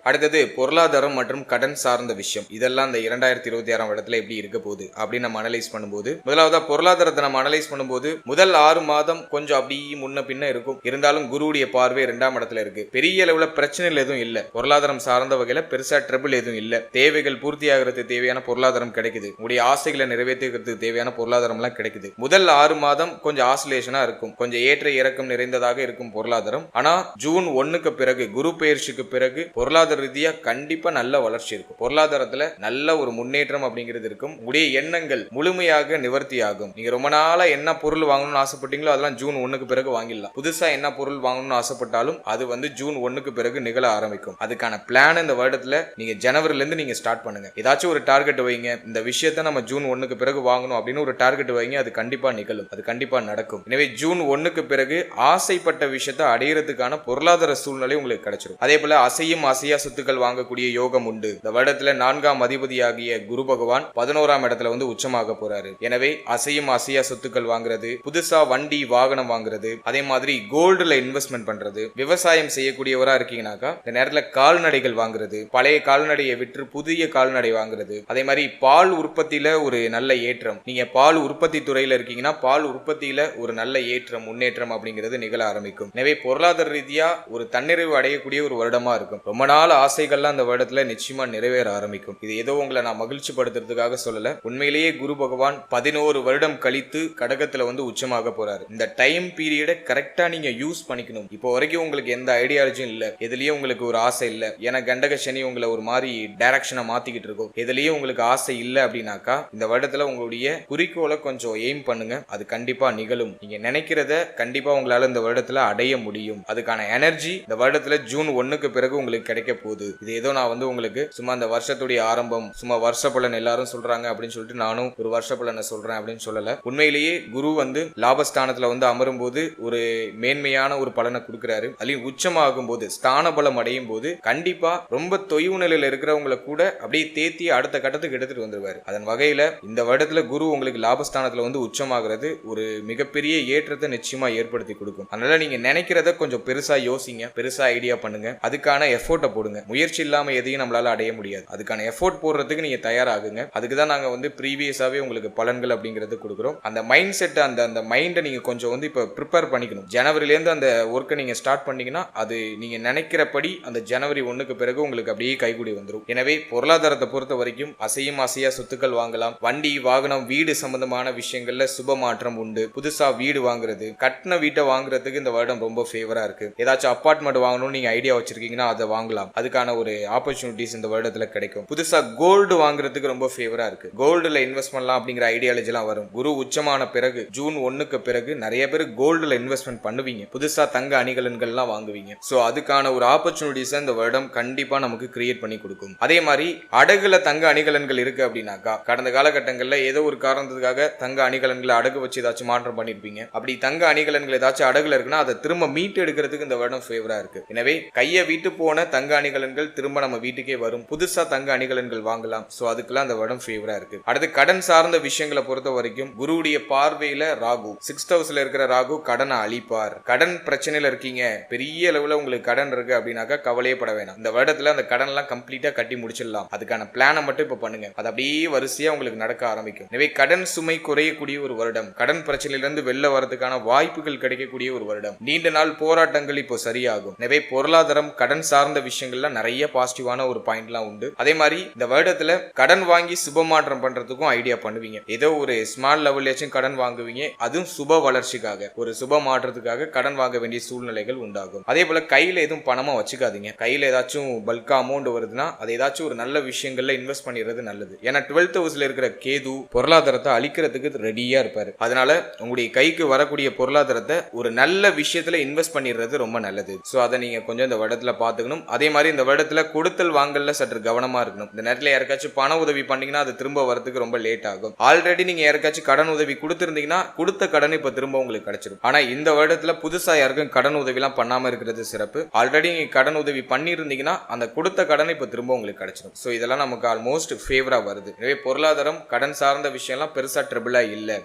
அடுத்தது பொருளாதாரம் மற்றும் கடன் சார்ந்த விஷயம். இதெல்லாம் இந்த 2026ஆம் வருடத்துல எப்படி இருக்க போகுது அப்படின்னு நம்ம அனலைஸ் பண்ணும்போது, முதலாவதா பொருளாதாரத்தை நம்ம அனலைஸ் பண்ணும்போது முதல் 6 மாதம் கொஞ்சம் அப்படி முன்ன பின்ன இருக்கும். இருந்தாலும் குருவுடைய பார்வை 2ஆம் இடத்துல இருக்கு. பெரிய அளவுல பிரச்சனைகள் எதுவும் இல்ல, பொருளாதாரம் சார்ந்த வகையில பெருசா ட்ரபிள் எதுவும் இல்ல. தேவைகள் பூர்த்தி ஆகிறதுக்கு தேவையான பொருளாதாரம் கிடைக்குது, உங்களுடைய ஆசைகளை நிறைவேற்றுறதுக்கு தேவையான பொருளாதாரம் எல்லாம் கிடைக்குது. முதல் 6 மாதம் கொஞ்சம் ஆசிலேஷனா இருக்கும், கொஞ்சம் ஏற்ற இறக்கம் நிறைந்ததாக இருக்கும் பொருளாதாரம். ஆனா ஜூன் 1க்கு பிறகு குரு பெயர்ச்சிக்கு பிறகு பொருளாதார ரீதியா கண்டிப்பா நல்ல வளர்ச்சி இருக்கும். பொருளாதாரத்துல நல்ல ஒரு முன்னேற்றம் அப்படிங்கிறது இருக்கும். உங்களுடைய எண்ணங்கள் முழுமையாக நிவர்த்தி ஆகும். நீங்க ரொம்ப நாளா என்ன பொருள் வாங்கணும்னு ஆசைப்பட்டீங்களோ அதெல்லாம் ஜூன் 1க்கு பிறகு வாங்கிடலாம். புதுசா என்ன பொருள் வாங்கணும்னு ஆசைப்பட்டாலும் அது ஜூன் 1க்கு பிறகு நிகழ ஆரம்பிக்கும். அதுக்கான பிளான் இந்த வருடத்துல நீங்க ஜனவரில இருந்து நீங்க ஸ்டார்ட் பண்ணுங்க. ஏதாச்சும் ஒரு டார்கெட் வைங்க, இந்த விஷயத்தை நம்ம ஜூன் 1க்கு பிறகு வாங்கணும் அப்படின்னு ஒரு டார்கெட் வைங்க, அது கண்டிப்பா நிகழும், அது கண்டிப்பா நடக்கும். எனவே ஜூன் 1க்கு பிறகு ஆசைப்பட்ட விஷயத்தை அடையிறதுக்கான பொருளாதார சூழ்நிலை உங்களுக்கு கிடைச்சிடும். அதே போல அசையும் அசையா சொத்துக்கள் வாங்கக்கூடிய யோகம் உண்டு. இந்த வருடத்துல 4ஆம் அதிபதியாகிய குரு பகவான் 11ஆம் இடத்துல வந்து உச்சமாக போறாரு. எனவே அசையும் அசையா சொத்துக்கள் வாங்குறது, புதுசா வண்டி வாகனம் வாங்குறது, அதே மாதிரி கோல்டுல இன்வெஸ்ட்மெண்ட் பண்றது, விவசாயம் செய்யக்கூடியவரா இருக்கீங்கன்னாக்கா இந்த நேரத்துல கால்நடைகள் வாங்குறது, பழைய கால்நடையை விற்று புதிய கால்நடை வாங்குறது, அதே மாதிரி பால் உற்பத்தியில ஒரு நல்ல ஏற்றம், நீங்க பால் உற்பத்தி துறையில இருக்கீங்கன்னா பால் உற்பத்தியில ஒரு நல்ல ஏற்றம் முன்னேற்றம் அப்படிங்கிறது நிகழ ஆரம்பிக்கும். எனவே பொருளாதார ரீதியா ஒரு தன்னிறைவு அடையக்கூடிய ஒரு வருடமா இருக்கும். ரொம்ப நாள் ஆசைகள்லாம் அந்த வருடத்துல நிச்சயமா நிறைவேற ஆரம்பிக்கும். இது ஏதோ உங்களை நான் மகிழ்ச்சி படுத்துறதுக்காக சொல்லல. உண்மையிலேயே குரு பகவான் 11 வருடம் கழித்து கடகத்துல வந்து உச்சமாக போறாரு. இந்த டைம் பீரியட கரெக்டா நீங்க யூஸ் பண்ணிக்கணும். இப்போ வரைக்கும் உங்களுக்கு எந்த ஐடியாலஜியும் இல்ல, எதுலயும் உங்களுக்கு ஒரு ஆசை இல்ல, ஏன்னா கண்டக சனி உங்களை ஒரு மாதிரி டைரக்ஷனை மாத்திக்கிட்டு இருக்கும், எதுலயும் உங்களுக்கு ஆசை இல்ல அப்படின்னாக்கா இந்த வருடத்துல உங்களுடைய குறிக்கோளை கொஞ்சம் எய்ம் பண்ணுங்க. அது கண்டிப்பா நிகழும். நீங்க நினைக்கிறத கண்டிப்பா உங்களால இந்த வருடத்துல அடைய முடியும். அதுக்கான எனர்ஜி இந்த வருடத்துல ஜூன் 1க்கு பிறகு உங்களுக்கு கிடைக்க போகுது. இது ஏதோ நான் வந்து உங்களுக்கு சும்மா இந்த வருஷத்துடைய ஆரம்பம், சும்மா வருஷ பலன் எல்லாரும் சொல்றாங்க அப்படின்னு சொல்லிட்டு நானும் ஒரு வருஷ பலனை சொல்றேன் அப்படின்னு சொல்லல. உண்மையிலேயே குரு வந்து லாபஸ்தானத்துல வந்து அமரும் போது ஒரு மேன்மையான ஒரு பலனை கொடுக்கிறாரு. அதுலயும் உச்சமாகும் போது ஸ்தான பலம் அடையும் போது கண்டிப்பா ரொம்ப தொய்வு நிலையில இருக்கிறவங்களை கூட அப்படியே தேத்தி அடுத்த கட்டத்துக்கு எடுத்துட்டு வந்துருவாரு. அதன் வகையில இந்த வருடத்துல குரு உங்களுக்கு லாபஸ்தானத்துல வந்து உச்சமாகிறது ஒரு மிகப்பெரிய ஏற்றத்தை நிச்சயமா ஏற்படுத்தி கொடுக்கும். அதனால நீங்க நினைக்கிறத கொஞ்சம் பெருசா யோசிங்க, பெருசா ஐடியா பண்ணுங்க, அதுக்கான எஃபோர்ட்டை போடுங்க. முயற்சி இல்லாம எதையும் நம்மளால அடைய முடியாது. அதுக்கான எஃபோர்ட் போடுறதுக்கு நீங்க தயாராகுங்க. அதுக்கு தான் நாங்க வந்து ப்ரீவியஸாவே உங்களுக்கு பலன்கள் அப்படிங்கிறது கொடுக்குறோம். அந்த மைண்ட் செட், அந்த மைண்டை நீங்க கொஞ்சம் வந்து இப்ப ப்ரிப்பேர் பண்ணிக்கணும். ஜனவரில இருந்து அந்த ஒர்க்கை நீங்க ஸ்டார்ட் பண்ணீங்கன்னா அது நீங்க நினைக்கிறபடி அந்த ஜனவரி 1க்கு பிறகு உங்களுக்கு அப்படியே கைகூடி வந்துடும். எனவே பொருளாதாரத்தை பொறுத்த வரைக்கும் அசையும் அசையா சொத்துக்கள் வாங்கலாம். வண்டி வாகனம் வீடு சம்பந்தமான விஷயங்கள்ல சுப மாற்றம் உண்டு. புதுசா வீடு வாங்குறது, கட்டின வீட்டை வாங்குறதுக்கு இந்த வருடம் ரொம்ப ஃபேவரா இருக்கு. ஏதாச்சும் அபார்ட்மெண்ட் வாங்கணும்னு நீங்க ஐடியா வச்சிருக்கீங்கன்னா அதை வாங்கலாம். அதுக்கான ஒரு ஆப்பர்ச்சுனிட்டிஸ் இந்த வருடத்துல கிடைக்கும். புதுசா கோல்டு வாங்குறதுக்கு ரொம்ப ஃபேவரா இருக்கு. கோல்டுல இன்வெஸ்ட் பண்ணலாம் அப்படிங்கிற ஐடியாலஜி எல்லாம் வரும். குரு உச்சமான பிறகு ஜூன் 1க்கு பிறகு நிறைய பேர் கோல்டுல இன்வெஸ்ட்மெண்ட் பண்ணுவீங்க. புதுசா தங்க அணிகலன்கள்லாம் வாங்குவீங்க. சோ அதுக்கான ஒரு ஆப்பர்ச்சுனிட்டிஸ் இந்த வருடம் கண்டிப்பா நமக்கு கிரியேட் பண்ணி கொடுக்கும். அதே மாதிரி அடகுல தங்க அணிகலன்கள் இருக்கு அப்படின்னாக்கா கடந்த காலகட்டங்கள்ல ஏதோ ஒரு காரணத்துக்காக தங்க அணிகலன்களை அடகு வச்சு ஏதாச்சும் மாற்றம் பண்ணிருப்பீங்க. அப்படி தங்க அணிகலன்கள் ஏதாச்சும் அடகுல இருக்குன்னா அதை திரும்ப மீட்டு எடுக்கிறதுக்கு இந்த வருடம் ஃபேவரா இருக்கு. எனவே கையை விட்டு போன தங்க அணிகலன்கள் திரும்ப நம்ம வீட்டுக்கே வரும். புதுசா தங்க அணிகலன்கள் வாங்கலாம். சோ அதுக்கெல்லாம் இந்த வருடம் ஃபேவரா இருக்கு. அடுத்து கடன் சார்ந்த விஷயங்களை பொறுத்த வரைக்கும் குருவுடைய பார்வையில ராகு 6th ஹவுஸ்ல இருக்கிற ராகு கடனை அழிப்பார். கடன் பிரச்சனையில இருக்கீங்க, பெரிய அளவுல உங்களுக்கு கடன் இருக்கு அப்படின்னாக்கா கவலையே பட வேணாம். இந்த வருடத்துல அந்த கடன் எல்லாம் கம்ப்ளீட்டா கட்டி முடிச்சிடலாம். அதுக்கான பிளானை மட்டும் இப்ப பண்ணுங்க. அது அப்படியே வரிசையா உங்களுக்கு நடக்க ஆரம்பிக்கும். எனவே கடன் சுமை குறையக்கூடிய ஒரு வருடம், கடன் பிரச்சனையிலிருந்து வெளில வரதுக்கான வாய்ப்புகள் கிடைக்கக்கூடிய ஒரு வருடம். நீண்ட நாள் போராட்டங்கள் இப்போ சரியாகும். எனவே பொருளாதாரம் கடன் சார்ந்த விஷயங்கள்ல நிறைய பாசிட்டிவான ஒரு பாயிண்ட்லாம் உண்டு. அதே மாதிரி இந்த வருடத்துல கடன் வாங்கி சுப மாற்றம் பண்றதுக்கும் ஐடியா பண்ணுவீங்க. ஏதோ ஒரு ஸ்மால் லெவல்லையாச்சும் கடன் வாங்குவீங்க. அதுவும் சுப வளர்ச்சிக்காக, ஒரு சுப மாற்றத்துக்காக கடன் வாங்க வேண்டிய சூழ்நிலைகள் உண்டாகும். அதே போல கையில எதுவும் பணமா வச்சுக்காதீங்க. கையில ஏதாச்சும் பல்கா அமௌண்ட் வருதுன்னா அதை ஏதாச்சும் ஒரு நல்ல விஷயங்கள்ல இன்வெஸ்ட் பண்ணிடுறது நல்லது. ஏன்னா 12th ஹவுஸ்ல இருக்கிற கேது பொருளாதாரத்தை அழிக்கிறதுக்கு ரெடியா இருப்பாரு. அதனால உங்களுடைய கைக்கு வரக்கூடிய பொருளாதாரத்தை ஒரு நல்ல விஷயத்துல இன்வெஸ்ட் பண்ணிடுறது ரொம்ப நல்லது. சோ அதை நீங்க கொஞ்சம் இந்த வருடத்துல பாத்துக்கணும். அதே மாதிரி இந்த வருடத்துல கொடுத்தல் வாங்கல்ல சற்று கவனமா இருக்கணும். இந்த நேரத்துல யாருக்காச்சும் பண உதவி பண்ணீங்கன்னா அது திரும்ப வரதுக்கு ரொம்ப லேட் ஆகும். ஆல்ரெடி நீங்க யாருக்காச்சும் கடன் உதவி கொடுத்திருந்தீங்கன்னா கொடுத்த கடன் இப்ப திரும்ப உங்களுக்கு கிடைச்சிடும். ஆனா இந்த வருடத்துல புதுசா யாருக்கும் கடன் உதவி எல்லாம் பண்ணாம இருக்கிறது சிறப்பு. ஆல்ரெடி நீங்க கடன் உதவி பண்ணிருந்தீங்கன்னா அந்த கொடுத்த கடன் இப்ப திரும்ப உங்களுக்கு கிடைச்சிடும். சோ இதெல்லாம் நமக்கு ஆல்மோஸ்ட் ஃபேவரா வருது. எனவே பொருளாதாரம் கடன் சார்ந்த விஷயம் எல்லாம் பெருசா ட்ரபிளா இல்ல.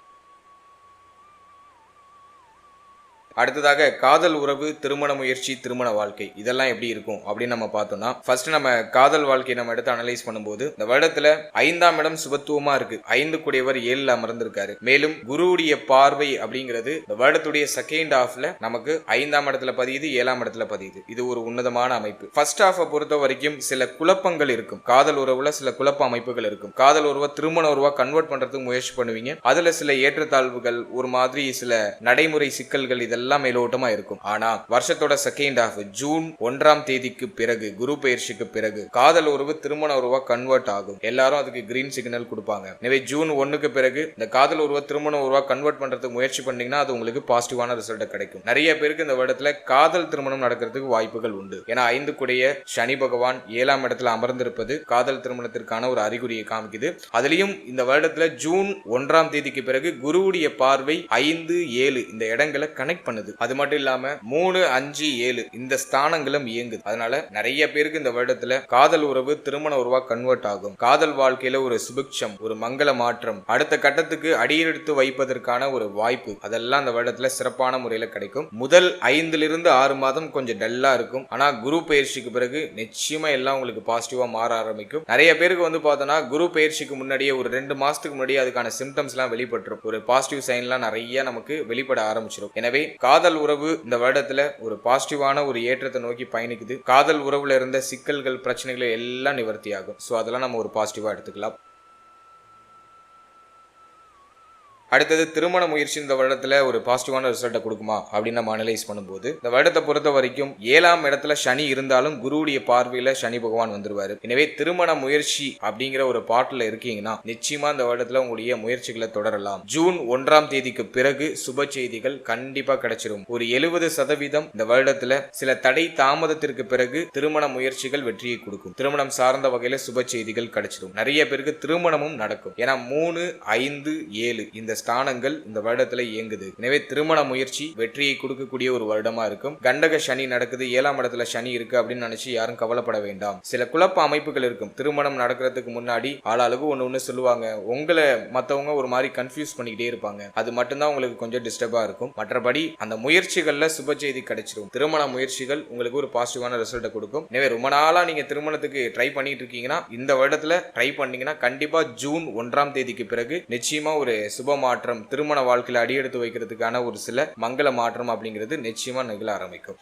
அடுத்ததாக காதல் உறவு, திருமண முயற்சி, திருமண வாழ்க்கை இதெல்லாம் எப்படி இருக்கும் அப்படின்னு நம்ம பார்த்தோம்னா ஃபர்ஸ்ட் நம்ம காதல் வாழ்க்கையை நம்ம எடுத்து அனலைஸ் பண்ணும்போது இந்த வருடத்துல 5ஆம் இடம் சுபத்துவமா இருக்கு. 5 கூடியவர் 7ல அமர்ந்திருக்காரு. மேலும் குருவுடைய பார்வை அப்படிங்கிறது இந்த வருடத்துடைய செகண்ட் ஹாஃப்ல நமக்கு 5ஆம் இடத்துல பதியுது, 7ஆம் இடத்துல பதியுது. இது ஒரு உன்னதமான அமைப்பு. ஃபர்ஸ்ட் ஹாஃபை பொறுத்த வரைக்கும் சில குழப்பங்கள் இருக்கும். காதல் உறவுல சில குழப்ப அமைப்புகள் இருக்கும். காதல் உறவை திருமண உறவா கன்வெர்ட் பண்றதுக்கு முயற்சி பண்ணுவீங்க. அதுல சில ஏற்றத்தாழ்வுகள், ஒரு மாதிரி சில நடைமுறை சிக்கல்கள் இதெல்லாம் மேலோட்டமா இருக்கும். ஆனா வருஷத்தோட செகண்ட் ஹாஃப் ஜூன் 1ஆம் தேதிக்கு பிறகு, குரு பெயர்ச்சிக்கு பிறகு காதல் உறவு திருமண உறவா கன்வெர்ட் ஆகும். எல்லாரும் அதுக்கு கிரீன் சிக்னல் கொடுப்பாங்க. எனவே ஜூன் 1க்கு பிறகு இந்த காதல் உறவை திருமண உறவா கன்வெர்ட் பண்றதுக்கு முயற்சி பண்ணீங்கன்னா அது உங்களுக்கு பாசிட்டிவான ரிசல்ட் கிடைக்கும். நிறைய பேருக்கு இந்த வருடத்துல காதல் திருமணம் நடக்கிறதுக்கு வாய்ப்புகள் உண்டு. ஏன்னா 5 கூடிய சனி பகவான் 7ஆம் இடத்துல அமர்ந்திருப்பது காதல் திருமணத்திற்கான ஒரு அறிகுறியை காமிக்குது. அதுலயும் இந்த வருடத்துல ஜூன் 1ஆம் தேதிக்கு பிறகு குருவுடைய பார்வை 5, 7 இந்த இடங்களை கனெக்ட் பண்ணுது. அது மட்டும் இல்லாம 3, 5, 7 இந்த ஸ்தானங்களும் இயங்குது. அதனால நிறைய பேருக்கு இந்த வருடத்துல காதல் உறவு திருமண உறவா கன்வெர்ட் ஆகும். காதல் வாழ்க்கையில ஒரு சுபிக்ஷம், ஒரு மங்கள மாற்றம், அடுத்த கட்டத்துக்கு அடியெடுத்து வைப்பதற்கான ஒரு வாய்ப்பு, அதெல்லாம் அந்த வருடத்துல சிறப்பான முறையில கிடைக்கும். முதல் 5லிருந்து 6 மாதம் கொஞ்சம் டல்லா இருக்கும். ஆனா குரு பயிற்சிக்கு பிறகு நிச்சயமா எல்லாம் உங்களுக்கு பாசிட்டிவா மாற ஆரம்பிக்கும். நிறைய பேருக்கு வந்து பார்த்தோன்னா குரு பயிற்சிக்கு முன்னாடியே ஒரு 2 மாசத்துக்கு முன்னாடியே அதுக்கான சிம்டம்ஸ் எல்லாம் வெளிப்பட்டுரும். ஒரு பாசிட்டிவ் சைன்லாம் நிறைய நமக்கு வெளிப்பட ஆரம்பிச்சிடும். எனவே காதல் உறவு இந்த வருடத்துல ஒரு பாசிட்டிவான ஒரு ஏற்றத்தை நோக்கி பயணிக்குது. காதல் உறவுல இருந்த சிக்கல்கள் பிரச்சனைகள் எல்லாம் நிவர்த்தி ஆகும். ஸோ அதெல்லாம் நம்ம ஒரு பாசிட்டிவா எடுத்துக்கலாம். அடுத்தது திருமண முயற்சி இந்த வருடத்துல ஒரு பாசிட்டிவான ரிசல்ட்டை கொடுக்குமா அப்படின்னு நம்ம அனலைஸ் பண்ணும்போது இந்த வருடத்தை பொறுத்த வரைக்கும் 7ஆம் இடத்துல சனி இருந்தாலும் குருவுடைய பார்வையில சனி பகவான் வந்துருவாரு. எனவே திருமண முயற்சி அப்படிங்கிற ஒரு பாட்டுல இருக்கீங்கன்னா நிச்சயமா இந்த வருடத்துல உங்களுடைய முயற்சிகளை தொடரலாம். ஜூன் 1ஆம் தேதிக்கு பிறகு சுப செய்திகள் கண்டிப்பா கிடைச்சிரும். ஒரு 70% இந்த வருடத்துல சில தடை தாமதத்திற்கு பிறகு திருமண முயற்சிகள் வெற்றியை கொடுக்கும். திருமணம் சார்ந்த வகையில சுப செய்திகள் கிடைச்சிடும். நிறைய பேருக்கு திருமணமும் நடக்கும். ஏன்னா 3, 5, 7 இந்த ஸ்தானங்கள் இந்த வருடத்துல இயங்குது. எனவே திருமண முயற்சி வெற்றியை கொடுக்கக்கூடிய ஒரு வருடமா இருக்கும். கண்டக சனி நடக்குது, 7ஆம் இடத்துல சனி இருக்கு அப்படின்னு நினைச்சு யாரும் கவலைப்பட வேண்டாம். சில குழப்ப அமைப்புகள் இருக்கும். திருமணம் நடக்கிறதுக்கு முன்னாடி ஆளாளுக்கு ஒண்ணு சொல்லுவாங்க. உங்களை மத்தவங்க ஒரு மாதிரி கன்ஃபியூஸ் பண்ணிக்கிட்டே இருப்பாங்க. அது மட்டும்தான் உங்களுக்கு கொஞ்சம் டிஸ்டர்பா இருக்கும். மற்றபடி அந்த முயற்சிகள்ல சுப செய்தி கிடைச்சிடும். திருமண முயற்சிகள் உங்களுக்கு ஒரு பாசிட்டிவான ரிசல்ட்டை கொடுக்கும். எனவே ரொம்ப நாளா நீங்க திருமணத்துக்கு ட்ரை பண்ணிட்டு இருக்கீங்கன்னா இந்த வருடத்துல ட்ரை பண்ணீங்கன்னா கண்டிப்பா ஜூன் 1ஆம் தேதிக்கு பிறகு நிச்சயமா ஒரு சுப மாற்றம், திருமண வாழ்க்கையில அடியெடுத்து வைக்கிறதுக்கான ஒரு சில மங்கள மாற்றம் அப்படிங்கிறது நிச்சயமா நிகழ ஆரம்பிக்கும்.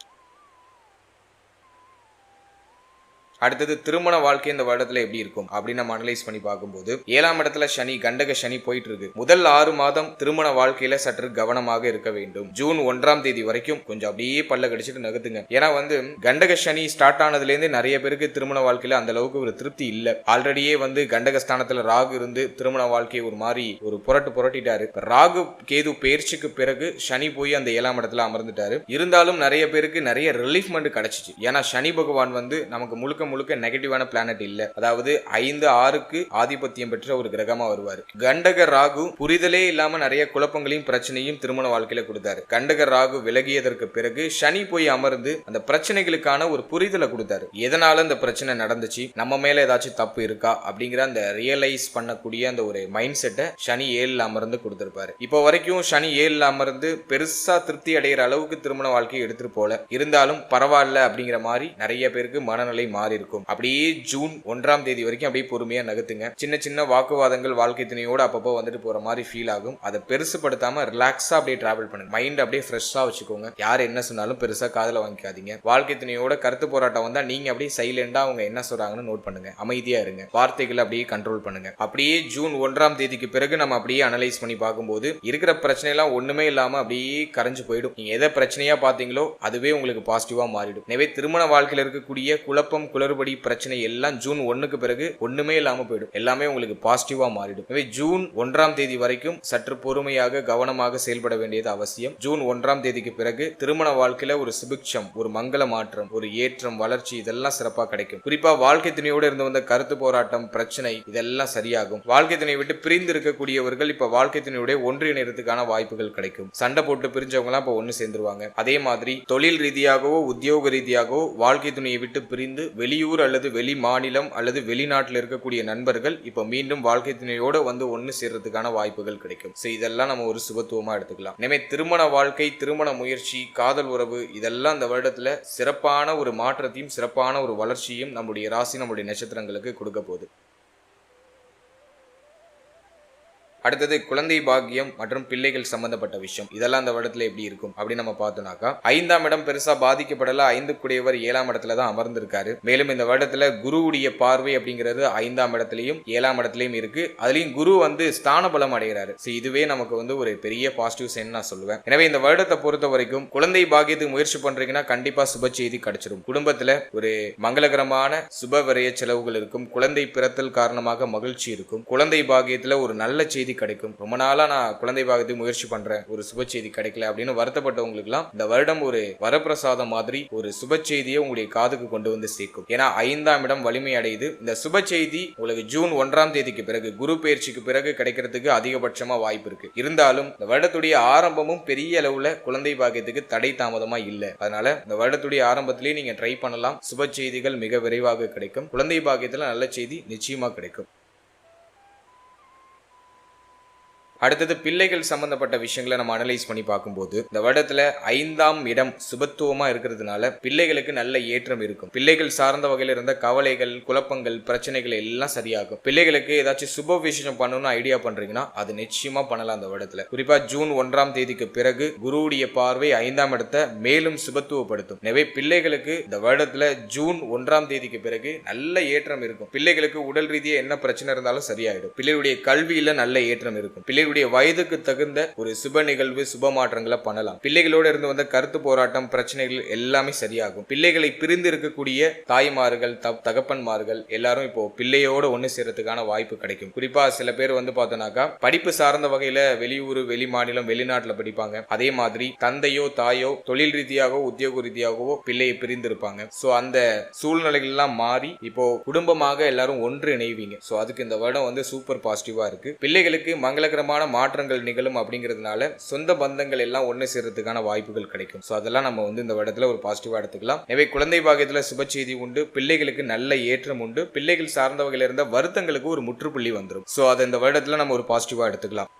அடுத்தது திருமண வாழ்க்கை இந்த வருடத்துல எப்படி இருக்கும் அப்படின்னு நம்ம அனலைஸ் பண்ணி பார்க்கும்போது 7ஆம் இடத்துல சனி, கண்டக சனி போயிட்டு இருக்கு. முதல் 6 மாதம் திருமண வாழ்க்கையில சற்று கவனமாக இருக்க வேண்டும். ஜூன் 1ஆம் தேதி வரைக்கும் கொஞ்சம் அப்படியே பல்ல கடிச்சிட்டு நகர்த்துங்க. ஏன்னா வந்து கண்டக சனி ஸ்டார்ட் ஆனதுல இருந்து நிறைய பேருக்கு திருமண வாழ்க்கையில அந்த அளவுக்கு ஒரு திருப்தி இல்ல. ஆல்ரெடியே வந்து கண்டக ஸ்தானத்துல ராகு இருந்து திருமண வாழ்க்கையை ஒரு மாதிரி ஒரு புரட்டிட்டாரு. ராகு கேது பயிற்சிக்கு பிறகு சனி போய் அந்த 7ஆம் இடத்துல அமர்ந்துட்டாரு. இருந்தாலும் நிறைய பேருக்கு நிறைய ரிலீஃப்மெண்ட் கிடைச்சிச்சு. ஏன்னா சனி பகவான் வந்து நமக்கு முழுக்க நெகட்டிவான பிளானட் இல்ல. அதாவது 5, 6க்கு ஆதிபத்தியம் பெற்ற ஒரு கிரகமா வருவாரு. கண்டக ராகு புரிதலே இல்லாம நிறைய குழப்பங்களையும் பிரச்சனையும் திருமண வாழ்க்கையில கொடுத்தாரு. கண்டக ராகு விலகியதற்கு பிறகு சனி போய் அமர்ந்து அந்த பிரச்சனைகளுக்கான ஒரு புரிதலை கொடுத்தாரு. எதனால இந்த பிரச்சனை நடந்துச்சு, நம்ம மேல ஏதாச்சும் தப்பு இருக்கா அப்படிங்கிற அந்த ரியலைஸ் பண்ணக்கூடிய அந்த ஒரு மைண்ட் செட்டை சனி 7ல அமர்ந்து கொடுத்திருப்பாரு. இப்போ வரைக்கும் சனி 7ல அமர்ந்து பெருசா திருப்தி அடைகிற அளவுக்கு திருமண வாழ்க்கையை எடுத்துட்டு போல, இருந்தாலும் பரவாயில்ல அப்படிங்கிற மாதிரி நிறைய பேருக்கு மனநிலை மாறி இருக்கும். அப்படியே ஜூன் 1ஆம் தேதி வரைக்கும் அப்படியே பொறுமையா நகர்த்துங்க. சின்ன சின்ன வாக்குவாதங்கள் வாழ்க்கை துணையோட அப்பப்போ வந்துட்டு போற மாதிரி ஃபீல் ஆகும். அதை பெருசுப்படுத்தாம ரிலாக்ஸா அப்படியே டிராவல் பண்ணுங்க. மைண்ட் அப்படியே ஃப்ரெஷ்ஷா வச்சுக்கோங்க. யார் என்ன சொன்னாலும் பெருசா காதுல வாங்கிக்காதீங்க. வாழ்க்கை துணையோட கருத்து போராட்டம் வந்தா நீங்க அப்படியே சைலண்டா அவங்க என்ன சொல்றாங்கன்னு நோட் பண்ணுங்க. அமைதியா இருங்க. வார்த்தைகளை அப்படியே கண்ட்ரோல் பண்ணுங்க. அப்படியே ஜூன் 1ஆம் தேதிக்கு பிறகு நம்ம அப்படியே அனலைஸ் பண்ணி பார்க்கும்போது இருக்கிற பிரச்சனை எல்லாம் ஒண்ணுமே இல்லாம அப்படியே கரைஞ்சு போயிடும். நீங்க எதை பிரச்சனையா பாத்தீங்களோ அதுவே உங்களுக்கு பாசிட்டிவா மாறிடும். எனவே திருமண வாழ்க்கையில இருக்கக்கூடிய குழப்பம், குளறுபடி, பிரச்சனை எல்லாம் ஜூன் 1க்கு பிறகு ஒண்ணுமே இல்லாம போயிடும். எல்லாமே உங்களுக்கு பாசிட்டிவா மாறிடும். எனவே ஜூன் 1ஆம் தேதி வரைக்கும் சற்று பொறுமையாக கவனமாக செயல்பட வேண்டியது அவசியம். ஜூன் 1ஆம் தேதிக்கு பிறகு திருமண வாழ்க்கையில ஒரு சுபிக்ஷம், ஒரு மங்கள மாற்றம், ஒரு ஏற்றம், வளர்ச்சி இதெல்லாம் சிறப்பா கிடைக்கும். குறிப்பா வாழ்க்கை துணையோடு இருந்து வந்த கருத்து போராட்டம், பிரச்சனை இதெல்லாம் சரியாகும். வாழ்க்கை துணையை விட்டு பிரிந்து இருக்கக்கூடியவர்கள் இப்ப வாழ்க்கை துணையோட ஒன்றிணைறதுக்கான வாய்ப்புகள் கிடைக்கும். சண்டை போட்டு பிரிஞ்சவங்க எல்லாம் இப்ப ஒண்ணு சேர்ந்துருவாங்க. அதே மாதிரி தொழில் ரீதியாகவோ உத்தியோக ரீதியாகவோ வாழ்க்கை துணையை விட்டு பிரிந்து வெளியூர் அல்லது வெளி மாநிலம் அல்லது வெளிநாட்டில் இருக்கக்கூடிய நண்பர்கள் இப்ப மீண்டும் வாழ்க்கை துணையோட வந்து ஒன்னு சேர்றதுக்கான வாய்ப்புகள் கிடைக்கும். இதெல்லாம் நம்ம ஒரு சுபத்துவமா எடுத்துக்கலாம். எனவே திருமண வாழ்க்கை, திருமண முயற்சி, காதல் உறவு இதெல்லாம் இந்த வருடத்துல சிறப்பான ஒரு மாற்றத்தையும் சிறப்பான ஒரு வளர்ச்சியும் நம்முடைய ராசி, நம்முடைய நட்சத்திரங்களுக்கு கொடுக்க போகுது. அடுத்தது குழந்தை பாக்கியம் மற்றும் பிள்ளைகள் சம்பந்தப்பட்ட விஷயம். இதெல்லாம் அந்த வருடத்துல எப்படி இருக்கும் அப்படின்னு நம்ம பார்த்தோம்னாக்கா 5ஆம் இடம் பெருசா பாதிக்கப்படல. 5 கூடியவர் 7ஆம் இடத்துல தான் அமர்ந்திருக்காரு. மேலும் இந்த வருடத்துல குருவுடைய பார்வை அப்படிங்கிறது 5ஆம் இடத்துலயும் 7ஆம் இடத்துலயும் இருக்கு. அதுலயும் குரு வந்து ஸ்தான பலம் அடைகிறாரு. இதுவே நமக்கு வந்து ஒரு பெரிய பாசிட்டிவ் சைன் நான் சொல்லுவேன். எனவே இந்த வருடத்தை பொறுத்த வரைக்கும் குழந்தை பாக்கியத்துக்கு முயற்சி பண்றீங்கன்னா கண்டிப்பா சுப செய்தி கிடைச்சிடும். குடும்பத்துல ஒரு மங்களகரமான சுப விரய செலவுகள் இருக்கும். குழந்தை பிறத்தல் காரணமாக மகிழ்ச்சி இருக்கும். குழந்தை பாக்கியத்துல ஒரு நல்ல செய்தி செய்தி கிடைக்கும். ரொம்ப நாளா நான் குழந்தை பாகத்துக்கு முயற்சி பண்றேன், ஒரு சுப செய்தி கிடைக்கல அப்படின்னு வருத்தப்பட்டவங்களுக்குலாம் இந்த வருடம் ஒரு வரப்பிரசாதம் மாதிரி ஒரு சுப செய்தியை உங்களுடைய காதுக்கு கொண்டு வந்து சேர்க்கும். ஏன்னா 5ஆம் இடம் வலிமை அடையுது. இந்த சுப செய்தி உங்களுக்கு ஜூன் 1ஆம் தேதிக்கு பிறகு குரு பயிற்சிக்கு பிறகு கிடைக்கிறதுக்கு அதிகபட்சமா வாய்ப்பு இருக்கு. இருந்தாலும் இந்த வருடத்துடைய ஆரம்பமும் பெரிய அளவுல குழந்தை பாக்கியத்துக்கு தடை தாமதமா இல்ல. அதனால இந்த வருடத்துடைய ஆரம்பத்திலேயே நீங்க ட்ரை பண்ணலாம். சுப செய்திகள் மிக விரைவாக கிடைக்கும். குழந்தை பாக்கியத்துல நல்ல செய்தி நிச்சயமா கிடைக்கும். அடுத்தது பிள்ளைகள் சம்பந்தப்பட்ட விஷயங்களை நம்ம அனலைஸ் பண்ணி பார்க்கும்போது இந்த வருடத்துல 5ஆம் இடம் சுபத்துவமா இருக்கிறதுனால பிள்ளைகளுக்கு நல்ல ஏற்றம் இருக்கும். பிள்ளைகள் சார்ந்த வகையில் இருந்த கவலைகள், குழப்பங்கள், பிரச்சனைகள் எல்லாம் சரியாகும். பிள்ளைகளுக்கு ஏதாச்சும் சுப விஷயம் பண்ணணும்னு ஐடியா பண்றீங்கன்னா அது நிச்சயமா பண்ணலாம். அந்த வருடத்துல குறிப்பா ஜூன் 1ஆம் தேதிக்கு பிறகு குருவுடைய பார்வை 5ஆம் இடத்தை மேலும் சுபத்துவப்படுத்தும். எனவே பிள்ளைகளுக்கு இந்த வருடத்துல ஜூன் 1ஆம் தேதிக்கு பிறகு நல்ல ஏற்றம் இருக்கும். பிள்ளைகளுக்கு உடல் ரீதியா என்ன பிரச்சனை இருந்தாலும் சரியாயிடும். பிள்ளைகளுடைய கல்வியில நல்ல ஏற்றம் இருக்கும். பிள்ளைகளுடைய வயதுக்கு தகுந்த ஒரு சுப நிகழ்வு, சுப மாற்றங்களை பண்ணலாம். பிள்ளைகளோட இருந்து வந்த கருத்து போராட்டம், பிரச்சனைகள் எல்லாமே சரியாகும். பிள்ளைகளை பிரிந்து இருக்கக்கூடிய தாய்மார்கள், தகப்பன்மார்கள் எல்லாரும் இப்போ பிள்ளையோட ஒண்ணு சேர்றதுக்கான வாய்ப்பு கிடைக்கும். குறிப்பா சில பேர் பார்த்தோம்னாக்கா படிப்பு சார்ந்த வகையில வெளியூர், வெளி மாநிலம், வெளிநாட்டுல படிப்பாங்க. அதே மாதிரி தந்தையோ தாயோ தொழில் ரீதியாகவோ உத்தியோக ரீதியாகவோ பிள்ளையை பிரிந்து இருப்பாங்க. சோ அந்த சூழ்நிலைகள் எல்லாம் மாறி இப்போ குடும்பமாக எல்லாரும் ஒன்று இணைவீங்க. சோ அதுக்கு இந்த வருடம் சூப்பர் பாசிட்டிவா இருக்கு. பிள்ளைகளுக்கு மங்களகரமான மாற்றங்கள் நிகழும் அப்படிங்கிறதுனால சொந்த பந்தங்கள் எல்லாம் ஒன்று சேர்றதுக்கான வாய்ப்புகள் கிடைக்கும். ஸோ அதெல்லாம் நம்ம இந்த வருடத்துல ஒரு பாசிட்டிவா எடுத்துக்கலாம். எனவே குழந்தை பாக்கியத்துல சுப செய்தி உண்டு. பிள்ளைகளுக்கு நல்ல ஏற்றம் உண்டு. பிள்ளைகள் சார்ந்த வகையில இருந்த வருத்தங்களுக்கு ஒரு முற்றுப்புள்ளி வந்துடும். ஸோ அதை இந்த வருடத்துல நம்ம ஒரு பாசிட்டிவா எடுத்துக்கலாம்.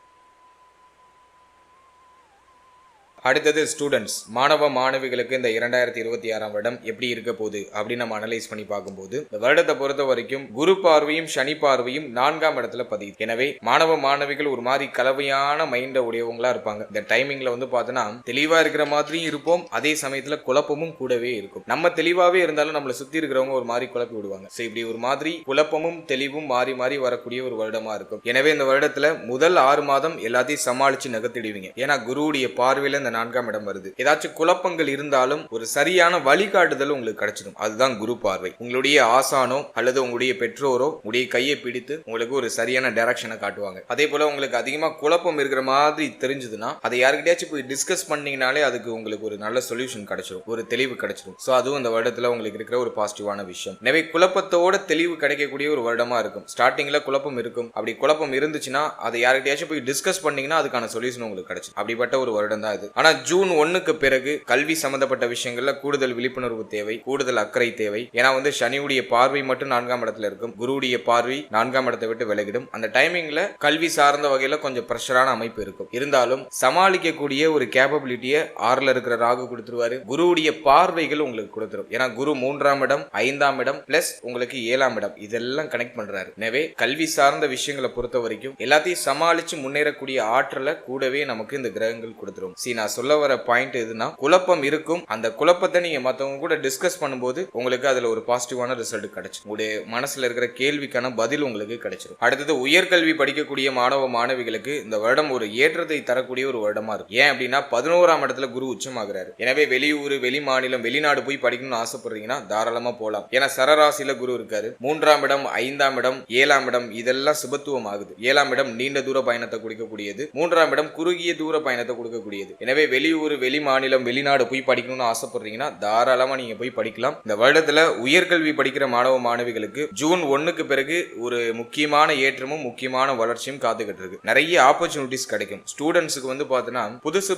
அடுத்தது ஸ்டூடெண்ட்ஸ், மாணவ மாணவிகளுக்கு இந்த 2026ஆம் வருடம் எப்படி இருக்க போகுது அப்படின்னு நம்ம அனலைஸ் பண்ணி பார்க்கும்போது இந்த வருடத்தை பொறுத்த வரைக்கும் குரு பார்வையும் சனி பார்வையும் 4ஆம் இடத்துல பதியுது. எனவே மாணவ மாணவிகள் ஒரு மாதிரி கலவையான மைண்ட உடையவங்களா இருப்பாங்க. இந்த டைமிங்ல பார்த்தோன்னா தெளிவா இருக்கிற மாதிரியும் இருப்போம், அதே சமயத்துல குழப்பமும் கூடவே இருக்கும். நம்ம தெளிவாவே இருந்தாலும் நம்மளை சுத்தி இருக்கிறவங்க ஒரு மாதிரி குழப்பி விடுவாங்க. ஸோ இப்படி ஒரு மாதிரி குழப்பமும் தெளிவும் மாறி மாறி வரக்கூடிய ஒரு வருடமா இருக்கும். எனவே இந்த வருடத்துல முதல் 6 மாதம் எல்லாத்தையும் சமாளிச்சு நகர்த்திடுவீங்க. ஏன்னா குருவுடைய பார்வையில இந்த 4ஆம் இடம் வருது. ஏதாச்சும் குழப்பங்கள் இருந்தாலும் ஒரு சரியான வழிகாட்டுதல் உங்களுக்கு கிடைச்சிடும். அதுதான் குரு பார்வை. உங்களுடைய ஆசானோ அல்லது உங்களுடைய பெற்றோரோ உங்களுடைய கையை பிடித்து உங்களுக்கு ஒரு சரியான டைரக்ஷனை காட்டுவாங்க. அதே போல உங்களுக்கு அதிகமா குழப்பம் இருக்கிற மாதிரி தெரிஞ்சதுன்னா அதை யாருக்கிட்டயாச்சும் போய் டிஸ்கஸ் பண்ணீங்கனாலே அதுக்கு உங்களுக்கு ஒரு நல்ல சொல்யூஷன் கிடைச்சிடும், ஒரு தெளிவு கிடைச்சிடும். ஸோ அதுவும் இந்த வருடத்துல உங்களுக்கு இருக்கிற ஒரு பாசிட்டிவான விஷயம். எனவே குழப்பத்தோட தெளிவு கிடைக்கக்கூடிய ஒரு வருடமா இருக்கும். ஸ்டார்டிங்ல குழப்பம் இருக்கும். அப்படி குழப்பம் இருந்துச்சுன்னா அதை யாருக்கிட்டயாச்சும் போய் டிஸ்கஸ் பண்ணீங்கன்னா அதுக்கான சொல்யூஷன் உங்களுக்கு கிடைச்சிடும். அப்படிப்பட்ட ஒரு வருடம் தான் இது. ஆனா ஜூன் 1க்கு பிறகு கல்வி சம்பந்தப்பட்ட விஷயங்கள்ல கூடுதல் விழிப்புணர்வு தேவை, கூடுதல் அக்கறை தேவை. ஏன்னா சனியுடைய பார்வை மட்டும் 4ஆம் இடத்துல இருக்கும். குருவுடைய பார்வை 4ஆம் இடத்தை விட்டு விலகிடும். அந்த டைமிங்ல கல்வி சார்ந்த வகையில கொஞ்சம் பிரஷரான அமைப்பு இருக்கும். இருந்தாலும் சமாளிக்கக்கூடிய ஒரு கேப்பபிலிட்டியை 6ல இருக்கிற ராகு கொடுத்துருவாரு. குருவுடைய பார்வைகள் உங்களுக்கு கொடுத்துரும். ஏன்னா குரு 3ஆம் இடம், 5ஆம் இடம் பிளஸ் உங்களுக்கு 7ஆம் இடம் இதெல்லாம் கனெக்ட் பண்றாரு. எனவே கல்வி சார்ந்த விஷயங்களை பொறுத்த வரைக்கும் எல்லாத்தையும் சமாளிச்சு முன்னேறக்கூடிய ஆற்றலை கூடவே நமக்கு இந்த கிரகங்கள் கொடுத்துரும். நான் சொல்ல வர பாயிண்ட் எதுனா, குழப்பம் இருக்கும். அந்த குழப்பத்தை நீங்க மத்தவங்க கூட டிஸ்கஸ் பண்ணும்போது உங்களுக்கு அதுல ஒரு பாசிட்டிவான ரிசல்ட் கிடைச்சிடும். உங்களுடைய மனசுல இருக்கிற கேள்விக்கான பதில் உங்களுக்கு கிடைச்சிடும். அடுத்தது உயர்கல்வி படிக்கக்கூடிய மாணவ மாணவிகளுக்கு இந்த வருடம் ஒரு ஏற்றத்தை தரக்கூடிய ஒரு வருடமா இருக்கும். ஏன் அப்படின்னா 11ஆம் இடத்துல குரு உச்சமாகிறாரு. எனவே வெளியூர், வெளி மாநிலம், வெளிநாடு போய் படிக்கணும்னு ஆசைப்படுறீங்கன்னா தாராளமா போலாம். ஏன்னா சரராசியில குரு இருக்காரு. 3ஆம் இடம், 5ஆம் இடம், 7ஆம் இடம் இதெல்லாம் சுபத்துவம் ஆகுது. 7ஆம் இடம் நீண்ட தூர பயணத்தை கொடுக்கக்கூடியது. 3ஆம் இடம் குறுகிய தூர பயணத்தை கொடுக்கக்கூடியது. எனவே வெளியூர், வெளி மாநிலம், வெளிநாடு போய் படிக்கணும்னு ஆசைப்படுறீங்கன்னா தாராளமா நீங்க போய் படிக்கலாம். இந்த வருடத்துல உயர்கல்வி படிக்கிற மாணவ மாணவிகளுக்கு ஜூன் 1க்கு பிறகு ஒரு முக்கியமான ஏற்றமும் முக்கியமான வளர்ச்சியும் காத்துக்கிட்டு இருக்கு. நிறைய ஆப்பர்ச்சுனிட்டிஸ் கிடைக்கும். ஸ்டூடெண்ட்ஸுக்கு பார்த்தீங்கன்னா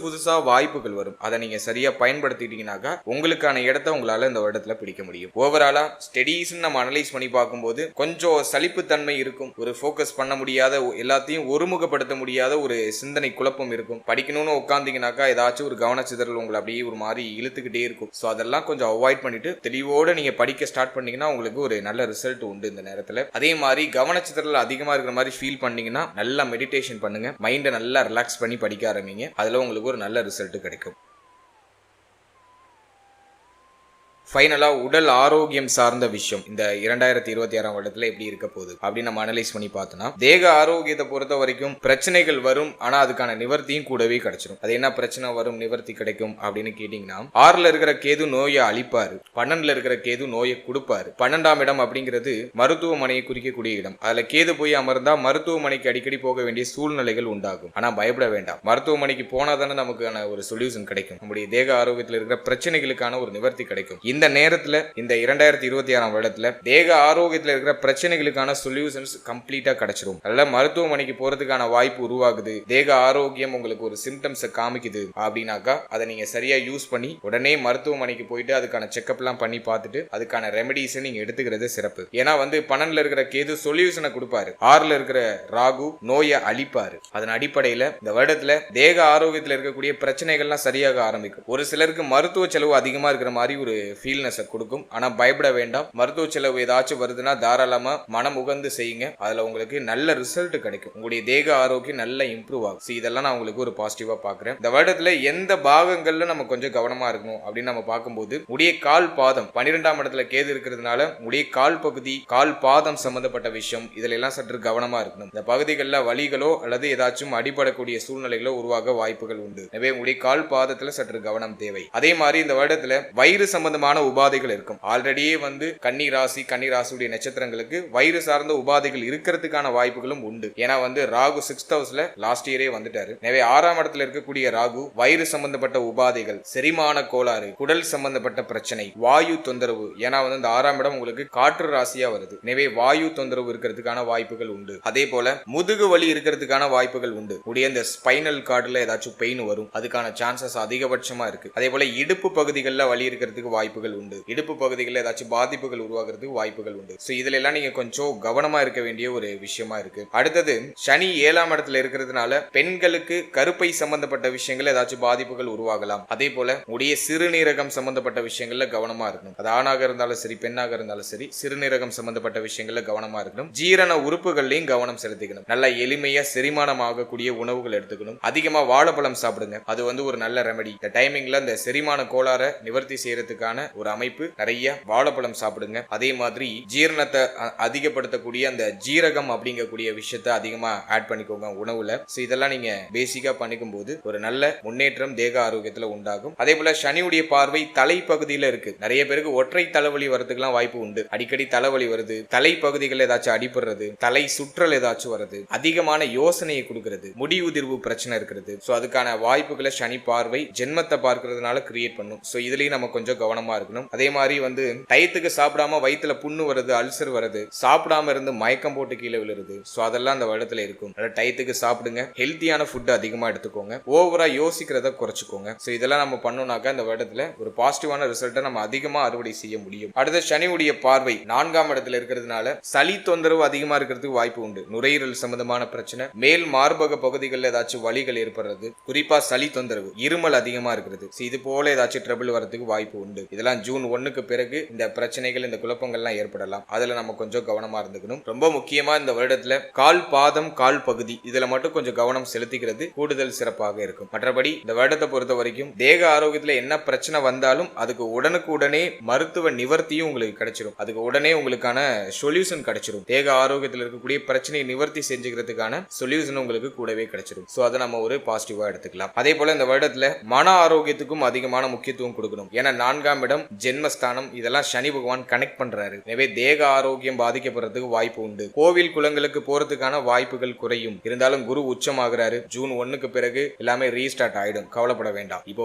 புதுசா வாய்ப்புகள் வரும். அதை நீங்க சரியா பயன்படுத்திட்டீங்கன்னாக்கா உங்களுக்கான இடத்தை உங்களால இந்த வருடத்துல பிடிக்க முடியும். ஓவராலா ஸ்டடீஸ் நம்ம அனலைஸ் பண்ணி பார்க்கும்போது கொஞ்சம் சலிப்புத்தன்மை இருக்கும். ஒரு ஃபோக்கஸ் பண்ண முடியாத, எல்லாத்தையும் ஒருமுகப்படுத்த முடியாத ஒரு சிந்தனை குழப்பம் இருக்கும். படிக்கணும்னு உட்கார்ந்தீங்கன்னாக்கா ஏதாச்சும் ஒரு கவனச்சிதறல் உங்களை அப்படியே ஒரு மாதிரி இழுத்துக்கிட்டே இருக்கும். ஸோ அதெல்லாம் கொஞ்சம் அவாய்ட் பண்ணிட்டு தெளிவோட நீங்க படிக்க ஸ்டார்ட் பண்ணீங்கன்னா உங்களுக்கு ஒரு நல்ல ரிசல்ட் உண்டு இந்த நேரத்தில். அதே மாதிரி கவனச்சிதறல் அதிகமா இருக்கிற மாதிரி ஃபீல் பண்ணீங்கன்னா நல்லா மெடிடேஷன் பண்ணுங்க. மைண்டை நல்லா ரிலாக்ஸ் பண்ணி படிக்க ஆரம்பிங்க. அதுல உங்களுக்கு ஒரு நல்ல ரிசல்ட் கிடைக்கும். ஃபைனலா உடல் ஆரோக்கியம் சார்ந்த விஷயம் இந்த 2026 வருடத்துல எப்படி இருக்க போகுது அப்படின்னு நம்ம அனலைஸ் பண்ணி பார்த்தோம்னா, தேக ஆரோக்கியத்தை பொறுத்த வரைக்கும் பிரச்சனைகள் வரும், ஆனா அதுக்கான நிவர்த்தியும் கூடவே கிடைச்சிடும். அது என்ன பிரச்சனை வரும், நிவர்த்தி கிடைக்கும் அப்படின்னு கேட்டீங்கன்னா, 6ல இருக்கிற கேது நோயை அழிப்பாரு, 12ல இருக்கிற கேது நோயை கொடுப்பாரு. 12ஆம் இடம் அப்படிங்கிறது மருத்துவமனையை குறிக்கக்கூடிய இடம். அதுல கேது போய் அமர்ந்தா மருத்துவமனைக்கு அடிக்கடி போக வேண்டிய சூழ்நிலைகள் உண்டாகும். ஆனா பயப்பட வேண்டாம், மருத்துவமனைக்கு போனா தானே நமக்கான ஒரு சொல்யூஷன் கிடைக்கும், நம்முடைய தேக ஆரோக்கியத்தில் இருக்கிற பிரச்சனைகளுக்கான ஒரு நிவர்த்தி கிடைக்கும். இந்த நேரத்துல இந்த 2026 வருடத்துல தேக ஆரோக்கியத்தில் இருக்கிற பிரச்சனைகளுக்கான சொல்யூஷன்ஸ் கம்ப்ளீட்டா கிடைச்சிரும். அதனால மருத்துவமனைக்கு போறதுக்கான வாய்ப்பு உருவாகுது, தேக ஆரோக்கியம் உங்களுக்கு ஒரு சிம்டம்ஸ் காமிக்குது அப்படின்னாக்கா அதை நீங்க சரியா யூஸ் பண்ணி உடனே மருத்துவமனைக்கு போயிட்டு அதுக்கான செக்அப் எல்லாம் பண்ணி பார்த்துட்டு அதுக்கான ரெமெடிஸை நீங்க எடுத்துக்கிறது சிறப்பு. ஏன்னா 12ல இருக்கிற கேது சொல்யூஷனை கொடுப்பாரு, 6ல இருக்கிற ராகு நோயை அழிப்பாரு. அதன் அடிப்படையில இந்த வருடத்துல தேக ஆரோக்கியத்தில் இருக்கக்கூடிய பிரச்சனைகள்லாம் சரியாக ஆரம்பிக்கும். ஒரு சிலருக்கு மருத்துவ செலவு அதிகமா இருக்கிற மாதிரி ஒரு ஃபீல்னஸ் கொடுக்கும். ஆனா பயப்பட வேண்டாம், மருத்துவ செலவு ஏதாச்சும் வருதுன்னா தாராளமா மனம் உகந்து செய்யுங்க, அதுல உங்களுக்கு நல்ல ரிசல்ட் கிடைக்கும், உங்களுடைய தேக ஆரோக்கியம் நல்லா இம்ப்ரூவ் ஆகும். இதெல்லாம் நான் உங்களுக்கு ஒரு பாசிட்டிவா பாக்குறேன். இந்த வருடத்துல எந்த பாகங்கள்ல நம்ம கொஞ்சம் கவனமா இருக்கணும் அப்படின்னு நம்ம பார்க்கும்போது, உடைய கால் பாதம் 12ஆம் இடத்துல கேது இருக்கிறதுனால உடைய கால் பகுதி கால் பாதம் சம்பந்தப்பட்ட விஷயம் இதுல எல்லாம் சற்று கவனமா இருக்கணும். இந்த பகுதிகளில் வலிகளோ அல்லது ஏதாச்சும் அடிபடக்கூடிய சூழ்நிலைகளோ உருவாக வாய்ப்புகள் உண்டு. எனவே உடைய கால் பாதத்துல சற்று கவனம் தேவை. அதே மாதிரி இந்த வருடத்துல வயிறு சம்பந்தமான உபாதைகள் இருக்கும். ஆல்ரெடியே கன்னி ராசியுடைய நட்சத்திரங்களுக்கு வயிறு சார்ந்த உபாதைகள் இருக்கிறதுக்கான வாய்ப்புகளும் உண்டு. ஏன்னா ராகு 6th ஹவுஸ்ல லாஸ்ட் இயரே வந்துட்டாரு. எனவே 6ஆம் இடத்துல இருக்கக்கூடிய ராகு வயிறு சம்பந்தப்பட்ட உபாதைகள், செரிமான கோளாறு, குடல் சம்பந்தப்பட்ட பிரச்சனை, வாயு தொந்தரவு. ஏன்னா இந்த 6ஆம் இடம் உங்களுக்கு காற்று ராசியா வருது. எனவே வாயு தொந்தரவு இருக்கிறதுக்கான வாய்ப்புகள் உண்டு. அதே போல முதுகு வலி இருக்கிறதுக்கான வாய்ப்புகள் உண்டு. உடைய இந்த ஸ்பைனல் கார்டுல ஏதாச்சும் பெயின் வரும், அதுக்கான சான்சஸ் அதிகபட்சமா இருக்கு. அதே போல இடுப்பு பகுதிகளில் வலி இருக்கிறதுக்கு வாய்ப்புகள் உண்டு. இடுப்பு பகுதிகளில் ஏதாச்சும் பாதிப்புகள் உருவாகிறதுக்கு வாய்ப்புகள் உண்டு. சோ இதுல எல்லாம் நீங்க கொஞ்சம் கவனமா இருக்க வேண்டிய ஒரு விஷயமா இருக்கு. அடுத்தது சனி 7ஆம் இடத்துல இருக்கிறதுனால பெண்களுக்கு கருப்பை சம்பந்தப்பட்ட விஷயங்கள் ஏதாச்சும் பாதிப்புகள் உருவாகலாம். அதே போல உடைய சிறுநீரகம் சம்பந்தப்பட்ட விஷயங்கள்ல கவனமா இருக்கணும். அது ஆணாக இருந்தாலும் சரி பெண்ணாக இருந்தாலும் சரி சிறுநீரகம் சம்பந்தப்பட்ட விஷயங்கள்ல கவனமா இருக்கணும். ஜீரண உறுப்புகள்லையும் கவனம் செலுத்திக்கணும். நல்லா எளிமையா செரிமானம் ஆகக்கூடிய உணவுகள் எடுத்துக்கணும். அதிகமா வாழைப்பழம் சாப்பிடுங்க, அது ஒரு நல்ல ரெமெடி. இந்த டைமிங்ல இந்த செரிமான கோளாற நிவர்த்தி செய்யறதுக்கான ஒரு அமைப்பு. நிறைய வாழைப்பழம் சாப்பிடுங்க. அதே மாதிரி ஜீரணத்தை அதிகப்படுத்தக்கூடிய அந்த ஜீரகம் அப்படிங்கக்கூடிய விஷயத்தை அதிகமா ஆட் பண்ணிக்கோங்க உணவுல. இதெல்லாம் நீங்க பேசிக்கா பண்ணிக்கும் போது ஒரு நல்ல முன்னேற்றம் தேக ஆரோக்கியத்துல உண்டாகும். அதே போல சனியுடைய பார்வை தலைப்பகுதியில இருக்கு. நிறைய பேருக்கு ஒற்றை தலைவலி வரதுக்கெல்லாம் வாய்ப்பு உண்டு. அடிக்கடி தலைவலி வருது, தலைப்பகுதிகள் ஏதாச்சும் அடிபடுறது, தலை சுற்றல் ஏதாச்சும் வருது, அதிகமான யோசனையை கொடுக்கிறது, முடி உதிர்வு பிரச்சனை இருக்கிறது. அதுக்கான வாய்ப்புகளை சனி பார்வை ஜென்மத்தை பார்க்கறதுனால கிரியேட் பண்ணும். இதுலயும் நம்ம கொஞ்சம் கவனமா இருக்கணும். அதே மாதிரி டயத்துக்கு சாப்பிடாம வயிற்றுல புண்ணு வருது, அல்சர் வருது, சாப்பிடாம இருந்து மயக்கம் போட்டு கீழே விழுறது. அதெல்லாம் அந்த வருடத்துல இருக்கும். டயத்துக்கு சாப்பிடுங்க, ஹெல்த்தியான ஃபுட் அதிகமா எடுத்துக்கோங்க, ஓவரா யோசிக்கிறத குறைச்சுக்கோங்க. இதெல்லாம் நம்ம பண்ணோம்னாக்கா இந்த வருடத்துல ஒரு பாசிட்டிவான ரிசல்ட்டை நம்ம அதிகமா அறுவடை செய்ய முடியும். அடுத்த சனியுடைய பார்வை 4ஆம் இடத்துல இருக்கிறதுனால சளி தொந்தரவு அதிகமா இருக்கிறதுக்கு வாய்ப்பு உண்டு. நுரையீரல் சம்பந்தமான பிரச்சனை, மேல் மார்பக பகுதிகளில் ஏதாச்சும் வலிகள் ஏற்படுறது, குறிப்பா சளி தொந்தரவு, இருமல் அதிகமா இருக்கிறது. இது போல ஏதாச்சும் ட்ரபிள் வரதுக்கு வாய்ப்பு உண்டு. இதெல்லாம் ஜூன் 1க்கு பிறகு இந்த பிரச்சனைகள் இந்த குழப்பங்கள்லாம் ஏற்படலாம். அதுல நம்ம கொஞ்சம் கவனமா இருந்துக்கணும். ரொம்ப முக்கியமா இந்த வருடத்துல கால் பாதம் கால் பகுதி இதுல மட்டும் கொஞ்சம் கவனம் செலுத்திக்கிறது கூடுதல் சிறப்பாக இருக்கும். மற்றபடி இந்த வருடத்தை பொறுத்த வரைக்கும் தேக ஆரோக்கியத்துல என்ன பிரச்சனை வந்தாலும் அதுக்கு உடனுக்கு உடனே மருத்துவ நிவர்த்தியும் உங்களுக்கு கிடைச்சிடும். அதுக்கு உடனே உங்களுக்கான சொல்யூஷன் கிடைச்சிடும். தேக ஆரோக்கியத்தில் இருக்கக்கூடிய பிரச்சனையை நிவர்த்தி செஞ்சுக்கிறதுக்கான சொல்யூஷன் உங்களுக்கு கூடவே கிடைச்சிடும். அதை நம்ம ஒரு பாசிட்டிவா எடுத்துக்கலாம். அதே போல இந்த வருடத்துல மன ஆரோக்கியத்துக்கும் அதிகமான முக்கியத்துவம் கொடுக்கணும். ஏன்னா 4ஆம் இடம் ஜென்மஸ்தானம், இதெல்லாம் சனி பகவான் கனெக்ட் பண்றாரு. எனவே தேக ஆரோக்கியம் பாதிக்கப்படுறதுக்கு வாய்ப்பு உண்டு. கோவில் குளங்களுக்கு போறதுக்கான வாய்ப்புகள் குறையும். இருந்தாலும் குரு உச்சமாகிறாரு. ஜூன் 1க்கு பிறகு எல்லாமே ரீஸ்டார்ட் ஆயிடும். கவலைப்பட வேண்டாம். இப்போ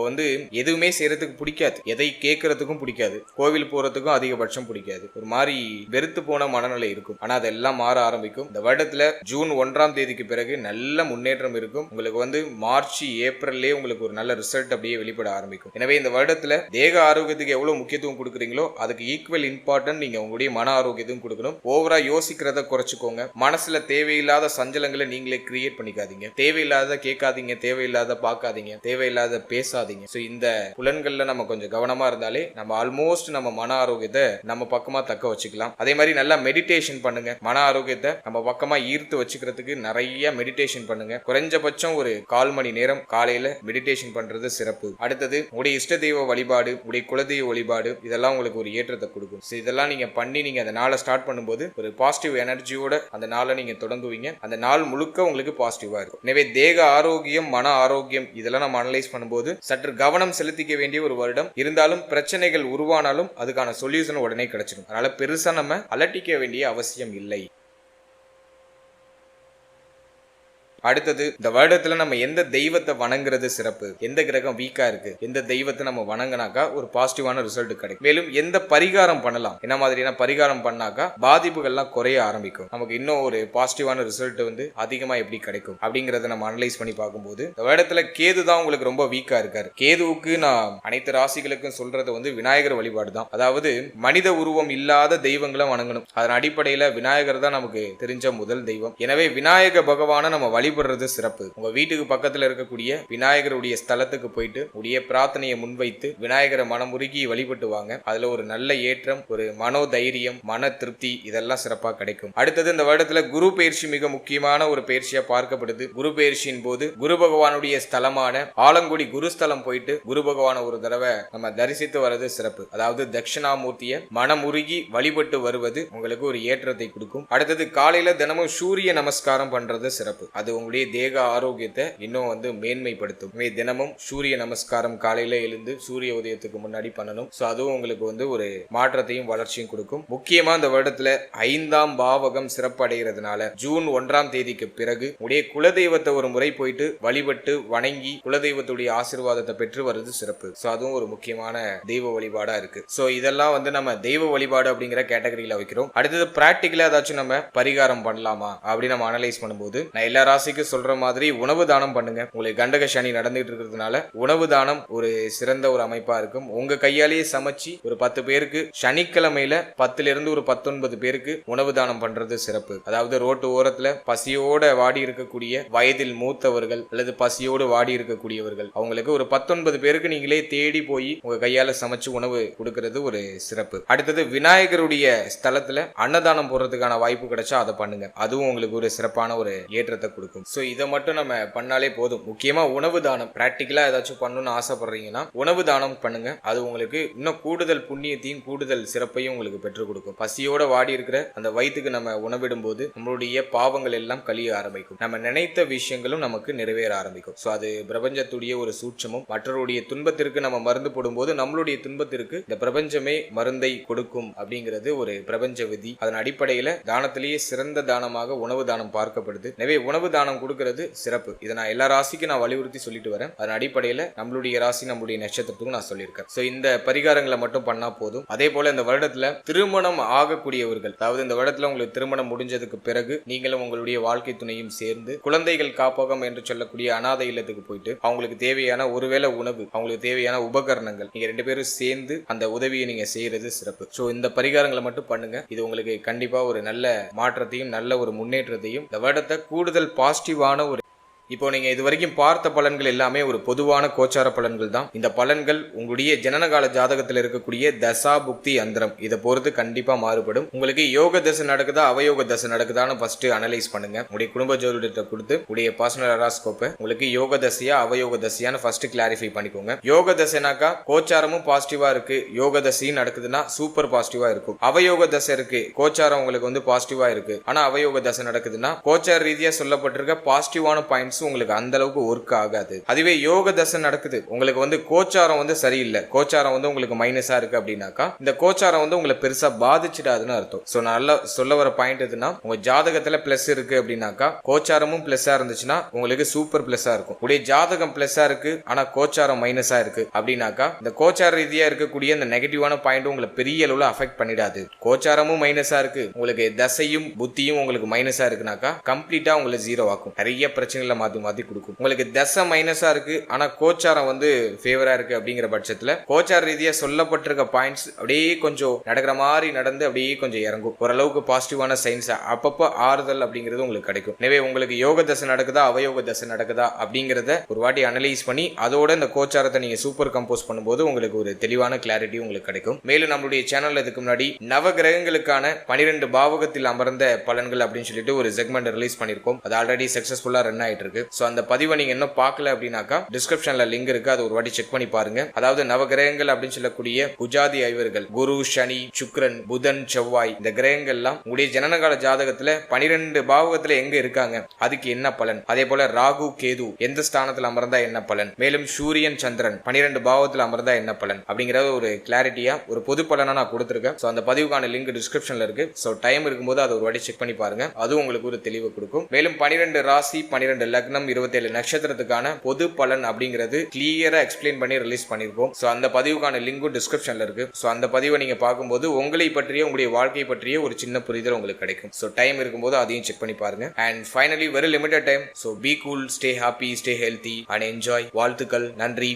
எதுவுமே செய்யறதுக்கு பிடிக்காது, எதை கேட்கறதுக்கும் பிடிக்காது, கோவில் போறதுக்கும் அதிகபட்சம் பிடிக்காது, ஒரு மாதிரி வெறுத்து போன மனநிலை இருக்கும். ஆனா அதெல்லாம் மாற ஆரம்பிக்கும். இந்த வருடத்துல ஜூன் 1ஆம் தேதிக்கு பிறகு நல்ல முன்னேற்றம் இருக்கும். உங்களுக்கு மார்ச் ஏப்ரல்லே உங்களுக்கு ஒரு நல்ல ரிசல்ட் அப்படியே வெளிப்பட ஆரம்பிக்கும். எனவே இந்த வருடத்துல தேக ஆரோக்கியத்துக்கு எவ்வளவு முக்கியத்துவம் கொடுக்குறீங்களோ அதுக்கு ஈக்குவல் இம்பார்ட்டன்ட் நீங்க உங்களுடைய மன ஆரோக்கியத்தையும் கொடுக்கணும். ஓவரா யோசிக்கிறத குறைச்சுக்கோங்க. மனசுல தேவையில்லாத சஞ்சலங்களை நீங்களே கிரியேட் பண்ணிக்காதீங்க. தேவையில்லாத கேட்காதீங்க, தேவையில்லாத பார்க்காதீங்க, தேவையில்லாத பேசாதீங்க. இந்த புலன்கள்ல நம்ம கொஞ்சம் கவனமா இருந்தாலே நம்ம ஆல்மோஸ்ட் நம்ம மன ஆரோக்கியத்தை நம்ம பக்கமா தக்க வச்சுக்கலாம். அதே மாதிரி நல்லா மெடிடேஷன் பண்ணுங்க. மன ஆரோக்கியத்தை நம்ம பக்கமா ஈர்த்து வச்சுக்கிறதுக்கு நிறைய மெடிடேஷன் பண்ணுங்க. குறைஞ்சபட்சம் ஒரு 1/4 மணி நேரம் காலையில மெடிடேஷன் பண்றது சிறப்பு. அடுத்தது உடைய இஷ்ட தெய்வ வழிபாடு, உடைய குலதெய்வ வழிபாடு இதெல்லாம் உங்களுக்கு ஒரு ஏற்றத்தை கொடுக்கும். இதெல்லாம் நீங்க பண்ணி நீங்க அந்த நாளை ஸ்டார்ட் பண்ணும்போது ஒரு பாசிட்டிவ் எனர்ஜியோட அந்த நாளை நீங்க தொடங்குவீங்க. அந்த நாள் முழுக்க உங்களுக்கு பாசிட்டிவா இருக்கும். எனவே தேக ஆரோக்கியம், மன ஆரோக்கியம் இதெல்லாம் நம்ம அனலைஸ் பண்ணும்போது சற்று கவனம் செலுத்திக்க வேண்டிய ஒரு வருடம். இருந்தாலும் பிரச்சனைகள் உருவானாலும் அதுக்கான சொல்யூஷன் உடனே கிடைச்சிடும். அதனால பெருசா நம்ம அலட்டிக்க வேண்டிய அவசியம் இல்லை. அடுத்தது, இந்த வருடத்துல நம்ம எந்த தெய்வத்தை வணங்குறது சிறப்பு, எந்த கிரகம் வீக்கா இருக்கு, எந்த தெய்வத்தை நம்ம வணங்கினாக்கா ஒரு பாசிட்டிவான ரிசல்ட் கிடைக்கும், மேலும் எந்த பரிகாரம் பண்ணலாம், என்ன மாதிரியான பரிகாரம் பண்ணாக்கா பாதிப்புகள்லாம் குறைய ஆரம்பிக்கும், நமக்கு இன்னும் ஒரு பாசிட்டிவான ரிசல்ட் அதிகமா எப்படி கிடைக்கும் அப்படிங்கறத நம்ம அனலைஸ் பண்ணி பார்க்கும்போது இந்த வருடத்துல கேது தான் உங்களுக்கு ரொம்ப வீக்கா இருக்காரு. கேதுவுக்கு நான் அனைத்து ராசிகளுக்கும் சொல்றது விநாயகர் வழிபாடு தான். அதாவது மனித உருவம் இல்லாத தெய்வங்களை வணங்கணும். அதன் அடிப்படையில விநாயகர் தான் நமக்கு தெரிஞ்ச முதல் தெய்வம். எனவே விநாயக பகவானை நம்ம வழிபடுறது சிறப்பு. உங்க வீட்டுக்கு பக்கத்துல இருக்கக்கூடிய விநாயகருடைய ஸ்தலத்துக்கு போயிட்டு உடைய பிரார்த்தனையை முன்வைத்து விநாயகரை மனமுருகி வழிபட்டு வாங்க. அதுல ஒரு நல்ல ஏற்றம், ஒரு மனோ தைரியம், மன திருப்தி இதெல்லாம் சிறப்பா கிடைக்கும். அடுத்தது, இந்த வருடத்துல குரு பயிற்சி மிக முக்கியமான ஒரு பயிற்சியா பார்க்கப்படுது. குரு பயிற்சியின் போது குரு பகவானுடைய ஸ்தலமான ஆலங்குடி குருஸ்தலம் போயிட்டு குரு பகவான ஒரு தடவை நம்ம தரிசித்து வர்றது சிறப்பு. அதாவது தட்சிணாமூர்த்திய மனமுருகி வழிபட்டு வருவது உங்களுக்கு ஒரு ஏற்றத்தை கொடுக்கும். அடுத்தது, காலையில தினமும் சூரிய நமஸ்காரம் பண்றது சிறப்பு. அது உங்களுடைய தேக ஆரோக்கியத்தை இன்னும் மேன்மைப்படுத்தும். தினமும் சூரிய நமஸ்காரம் காலையில எழுந்து சூரிய உதயத்துக்கு முன்னாடி பண்ணணும். அதுவும் உங்களுக்கு ஒரு மாற்றத்தையும் வளர்ச்சியும் கொடுக்கும். முக்கியமா இந்த வருடத்துல 5ஆம் பாவகம் சிறப்படைகிறதுனால ஜூன் 1ஆம் தேதிக்கு பிறகு உடைய குலதெய்வத்தை ஒரு முறை போயிட்டு வழிபட்டு வணங்கி குலதெய்வத்துடைய ஆசீர்வாதத்தை பெற்று வருது சிறப்பு. அதுவும் ஒரு முக்கியமான தெய்வ வழிபாடா இருக்கு. இதெல்லாம் நம்ம தெய்வ வழிபாடு அப்படிங்கிற கேட்டகரியில வைக்கிறோம். அடுத்தது, பிராக்டிகலா ஏதாச்சும் நம்ம பரிகாரம் பண்ணலாமா அப்படின்னு நம்ம அனலைஸ் பண்ணும்போது நான் எல்லா ராசிக்கு சொல்ற மாதிரி உணவு தானம் பண்ணுங்க. உங்களுக்கு கண்டக சனி நடந்துட்டு இருக்கிறதுனால உணவு தானம் ஒரு சிறந்த ஒரு அமைப்பா இருக்கும். உங்க கையாலேயே சமைச்சு ஒரு 10 பேருக்கு சனிக்கிழமையில 10 இருந்து ஒரு 19 பேருக்கு உணவு தானம் பண்றது சிறப்பு. அதாவது ரோட்டு ஓரத்துல பசியோட வாடி இருக்கக்கூடிய வயதில் மூத்தவர்கள் அல்லது பசியோடு வாடி இருக்கக்கூடியவர்கள் அவங்களுக்கு ஒரு 19 பேருக்கு நீங்களே தேடி போய் உங்க கையால சமைச்சு உணவு கொடுக்கிறது ஒரு சிறப்பு. அடுத்தது, விநாயகருடைய ஸ்தலத்துல அன்னதானம் போடுறதுக்கான வாய்ப்பு கிடைச்சா அதை பண்ணுங்க. அதுவும் உங்களுக்கு ஒரு சிறப்பான ஒரு ஏற்றத்தை கொடுக்கும். இதை மட்டும் நம்ம பண்ணாலே போதும். முக்கியமா உணவு தானம் பிராக்டிகலா ஏதாச்சும் பண்ணணும்னு ஆசைப்படுறீங்கன்னா உணவு தானம் பண்ணுங்க. அது உங்களுக்கு இன்னும் கூடுதல் புண்ணியத்தையும் கூடுதல் சிறப்பையும் உங்களுக்கு பெற்றுக் கொடுக்கும். பசியோட வாடி இருக்கிற அந்த வயிற்றுக்கு நம்ம உணவிடும் போது நம்மளுடைய பாவங்கள் எல்லாம் கழிய ஆரம்பிக்கும். நம்ம நினைத்த விஷயங்களும் நமக்கு நிறைவேற ஆரம்பிக்கும். அது பிரபஞ்சத்துடைய ஒரு சூட்சமும். மற்றவருடைய துன்பத்திற்கு நம்ம மருந்து போடும்போது நம்மளுடைய துன்பத்திற்கு இந்த பிரபஞ்சமே மருந்தை கொடுக்கும் அப்படிங்கிறது ஒரு பிரபஞ்ச விதி. அதன் அடிப்படையில தானத்திலேயே சிறந்த தானமாக உணவு தானம் பார்க்கப்படுது. எனவே உணவு தானம் கொடுக்கிறது சிறப்பு. இதை நான் எல்லா ராசிக்கும் நான் வலியுறுத்தி சொல்லிட்டு வரேன். அதன் அடிப்படையில நம்மளுடைய ராசி நம்மளுடைய நட்சத்திரத்துக்கும் நான் சொல்லியிருக்கேன். இந்த பரிகாரங்களை மட்டும் பண்ணா போதும். அதே போல இந்த வருடத்துல திருமணம் ஆகக்கூடியவர்கள், அதாவது இந்த வருடத்துல உங்களுக்கு திருமணம் முடிஞ்சதுக்கு பிறகு நீங்களும் உங்களுடைய வாழ்க்கை துணையும் சேர்ந்து குழந்தைகள் காப்பகம் என்று சொல்லக்கூடிய அநாதை இல்லத்துக்கு போயிட்டு அவங்களுக்கு தேவையான ஒருவேளை உணவு, அவங்களுக்கு தேவையான உபகரணங்கள் நீங்க 2 பேரும் சேர்ந்து அந்த உதவியை நீங்க செய்யறது சிறப்பு. இந்த பரிகாரங்களை மட்டும் பண்ணுங்க. இது உங்களுக்கு கண்டிப்பா ஒரு நல்ல மாற்றத்தையும் நல்ல ஒரு முன்னேற்றத்தையும் இந்த வருடத்தை கூடுதல் பாசிட்டிவான ஒரு இப்போ நீங்க இது வரைக்கும் பார்த்த பலன்கள் எல்லாமே ஒரு பொதுவான கோச்சார பலன்கள் தான். இந்த பலன்கள் உங்களுடைய ஜனனகால ஜாதகத்தில் இருக்கக்கூடிய தசா புக்தி அந்தரம் இதை பொறுத்து கண்டிப்பா மாறுபடும். உங்களுக்கு யோக தசை நடக்குதா அவயோக தசை நடக்குதான்னு ஃபர்ஸ்ட் அனலைஸ் பண்ணுங்க. உங்களுடைய குடும்ப ஜோதிடத்தை கொடுத்து உடைய பர்சனல் ஹாரோஸ்கோப்பை உங்களுக்கு யோக தசையா அவயோக தசையான்னு ஃபர்ஸ்ட் கிளாரிஃபை பண்ணிக்கோங்க. யோக தசைனாக்கா கோச்சாரமும் பாசிட்டிவா இருக்கு, யோக தசையும் நடக்குதுன்னா சூப்பர் பாசிட்டிவா இருக்கும். அவயோக தசை இருக்கு, கோச்சாரம் உங்களுக்கு பாசிட்டிவா இருக்கு, ஆனா அவயோக தசை நடக்குதுன்னா கோச்சார ரீதியா சொல்லப்பட்டிருக்க பாசிட்டிவான பாயிண்ட்ஸ் உங்களுக்கு அந்த அளவுக்கு ஒர்க் ஆகாது. அதுவே யோக தசை நடக்குது, உங்களுக்கு கோச்சாரம் சரியில்லை, கோச்சாரம் உங்களுக்கு மைனஸா இருக்கு அப்படின்னாக்கா இந்த கோச்சாரம் உங்களை பெருசா பாதிச்சிடாதுன்னு அர்த்தம். நல்லா சொல்ல வர பாயிண்ட் எதுனா, உங்க ஜாதகத்துல பிளஸ் இருக்கு அப்படின்னாக்கா கோச்சாரமும் பிளஸ்ஸா இருந்துச்சுன்னா உங்களுக்கு சூப்பர் பிளஸ்ஸா இருக்கும். உடைய ஜாதகம் பிளஸ்ஸா இருக்கு ஆனா கோச்சாரம் மைனஸா இருக்கு அப்படின்னாக்கா இந்த கோச்சார ரீதியா இருக்கக்கூடிய இந்த நெகட்டிவான பாயிண்ட் உங்களை பெரிய அளவுல அஃபெக்ட் பண்ணிடாது. கோச்சாரமும் மைனஸா இருக்கு, உங்களுக்கு தசையும் புத்தியும் உங்களுக்கு மைனஸா இருக்குனாக்கா கம்ப்ளீட்டா உங்களை ஜீரோ ஆக்கும். நிறைய பிரச்சனைகளை மாத்தி கொடுக்கும். உங்களுக்கு தசை மைனஸா இருக்கு ஆனா கோச்சாரம் ஃபேவரா இருக்கு அப்படிங்கிற பட்சத்துல கோச்சார ரீதியா சொல்லப்பட்டிருக்க பாயிண்ட்ஸ் அப்படியே கொஞ்சம் நடக்கிற மாதிரி நடந்து அப்படியே கொஞ்சம் இறங்கும். ஓரளவுக்கு பாசிட்டிவான சைன்ஸ் அப்பப்போ ஆறுதல் அப்படிங்கிறது உங்களுக்கு கிடைக்கும். எனவே உங்களுக்கு யோக தசை நடக்குதா அவயோக தசை நடக்குதா அப்படிங்கறத ஒரு வாட்டி அனலைஸ் பண்ணி அதோட இந்த கோச்சாரத்தை நீங்க சூப்பர் கம்போஸ் பண்ணும்போது உங்களுக்கு ஒரு தெளிவான கிளாரிட்டி உங்களுக்கு கிடைக்கும். மேலும் நம்மளுடைய சேனல்ல இதுக்கு முன்னாடி நவ கிரகங்களுக்கான 12 பாவகத்தில் அமர்ந்த பலன்கள் அப்படின்னு சொல்லிட்டு ஒரு செக்மெண்ட் ரிலீஸ் பண்ணிருக்கோம். அது ஆல்ரெடி சக்சஸ்ஃபுல்லா ரன் ஆயிட்டு இருக்கு. இருக்கு. சோ அந்த பதிவை நீங்க இன்னும் பார்க்கல அப்படின்னாக்கா டிஸ்கிரிப்ஷன்ல லிங்க் இருக்கு, அது ஒரு வாட்டி செக் பண்ணி பாருங்க. அதாவது நவகிரகங்கள் அப்படின்னு சொல்லக்கூடிய புஜாதி ஐவர்கள் குரு, சனி, சுக்கிரன், புதன், செவ்வாய், இந்த கிரகங்கள் எல்லாம் உங்களுடைய ஜனனகால ஜாதகத்துல 12 பாவகத்துல எங்க இருக்காங்க, அதுக்கு என்ன பலன், அதே போல ராகு, கேது எந்த ஸ்தானத்துல அமர்ந்தா என்ன பலன், மேலும் சூரியன், சந்திரன் 12 பாவத்துல அமர்ந்தா என்ன பலன் அப்படிங்கறத ஒரு கிளாரிட்டியா ஒரு பொது பலனா நான் கொடுத்திருக்கேன். சோ அந்த பதிவுக்கான லிங்க் டிஸ்கிரிப்ஷன்ல இருக்கு. சோ டைம் இருக்கும்போது அதை ஒரு வாட்டி செக் பண்ணி பாருங்க, அது உங்களுக்கு ஒரு தெளிவு கொடுக்கும். மேலும் 12 ராசி, 12 லக்னம், 27 நட்சத்திரத்துக்கான பொது பலன் அப்படிங்கிறது கிளியரா எக்ஸ்பிளைன் பண்ணி ரிலீஸ் பண்ணிருக்கோம். சோ அந்த பதிவுக்கான லிங்கும் டிஸ்கிரிப்ஷன்ல இருக்கு. சோ அந்த பதிவை நீங்க பார்க்கும்போது உங்களை பற்றிய, உங்களுடைய வாழ்க்கை பற்றிய ஒரு சின்ன புரிதல் உங்களுக்கு கிடைக்கும். சோ டைம் இருக்கும்போது அதையும் செக் பண்ணி பாருங்க. And finally very limited time. So be cool, stay happy, stay healthy and enjoy. வாழ்த்துக்கள். நன்றி.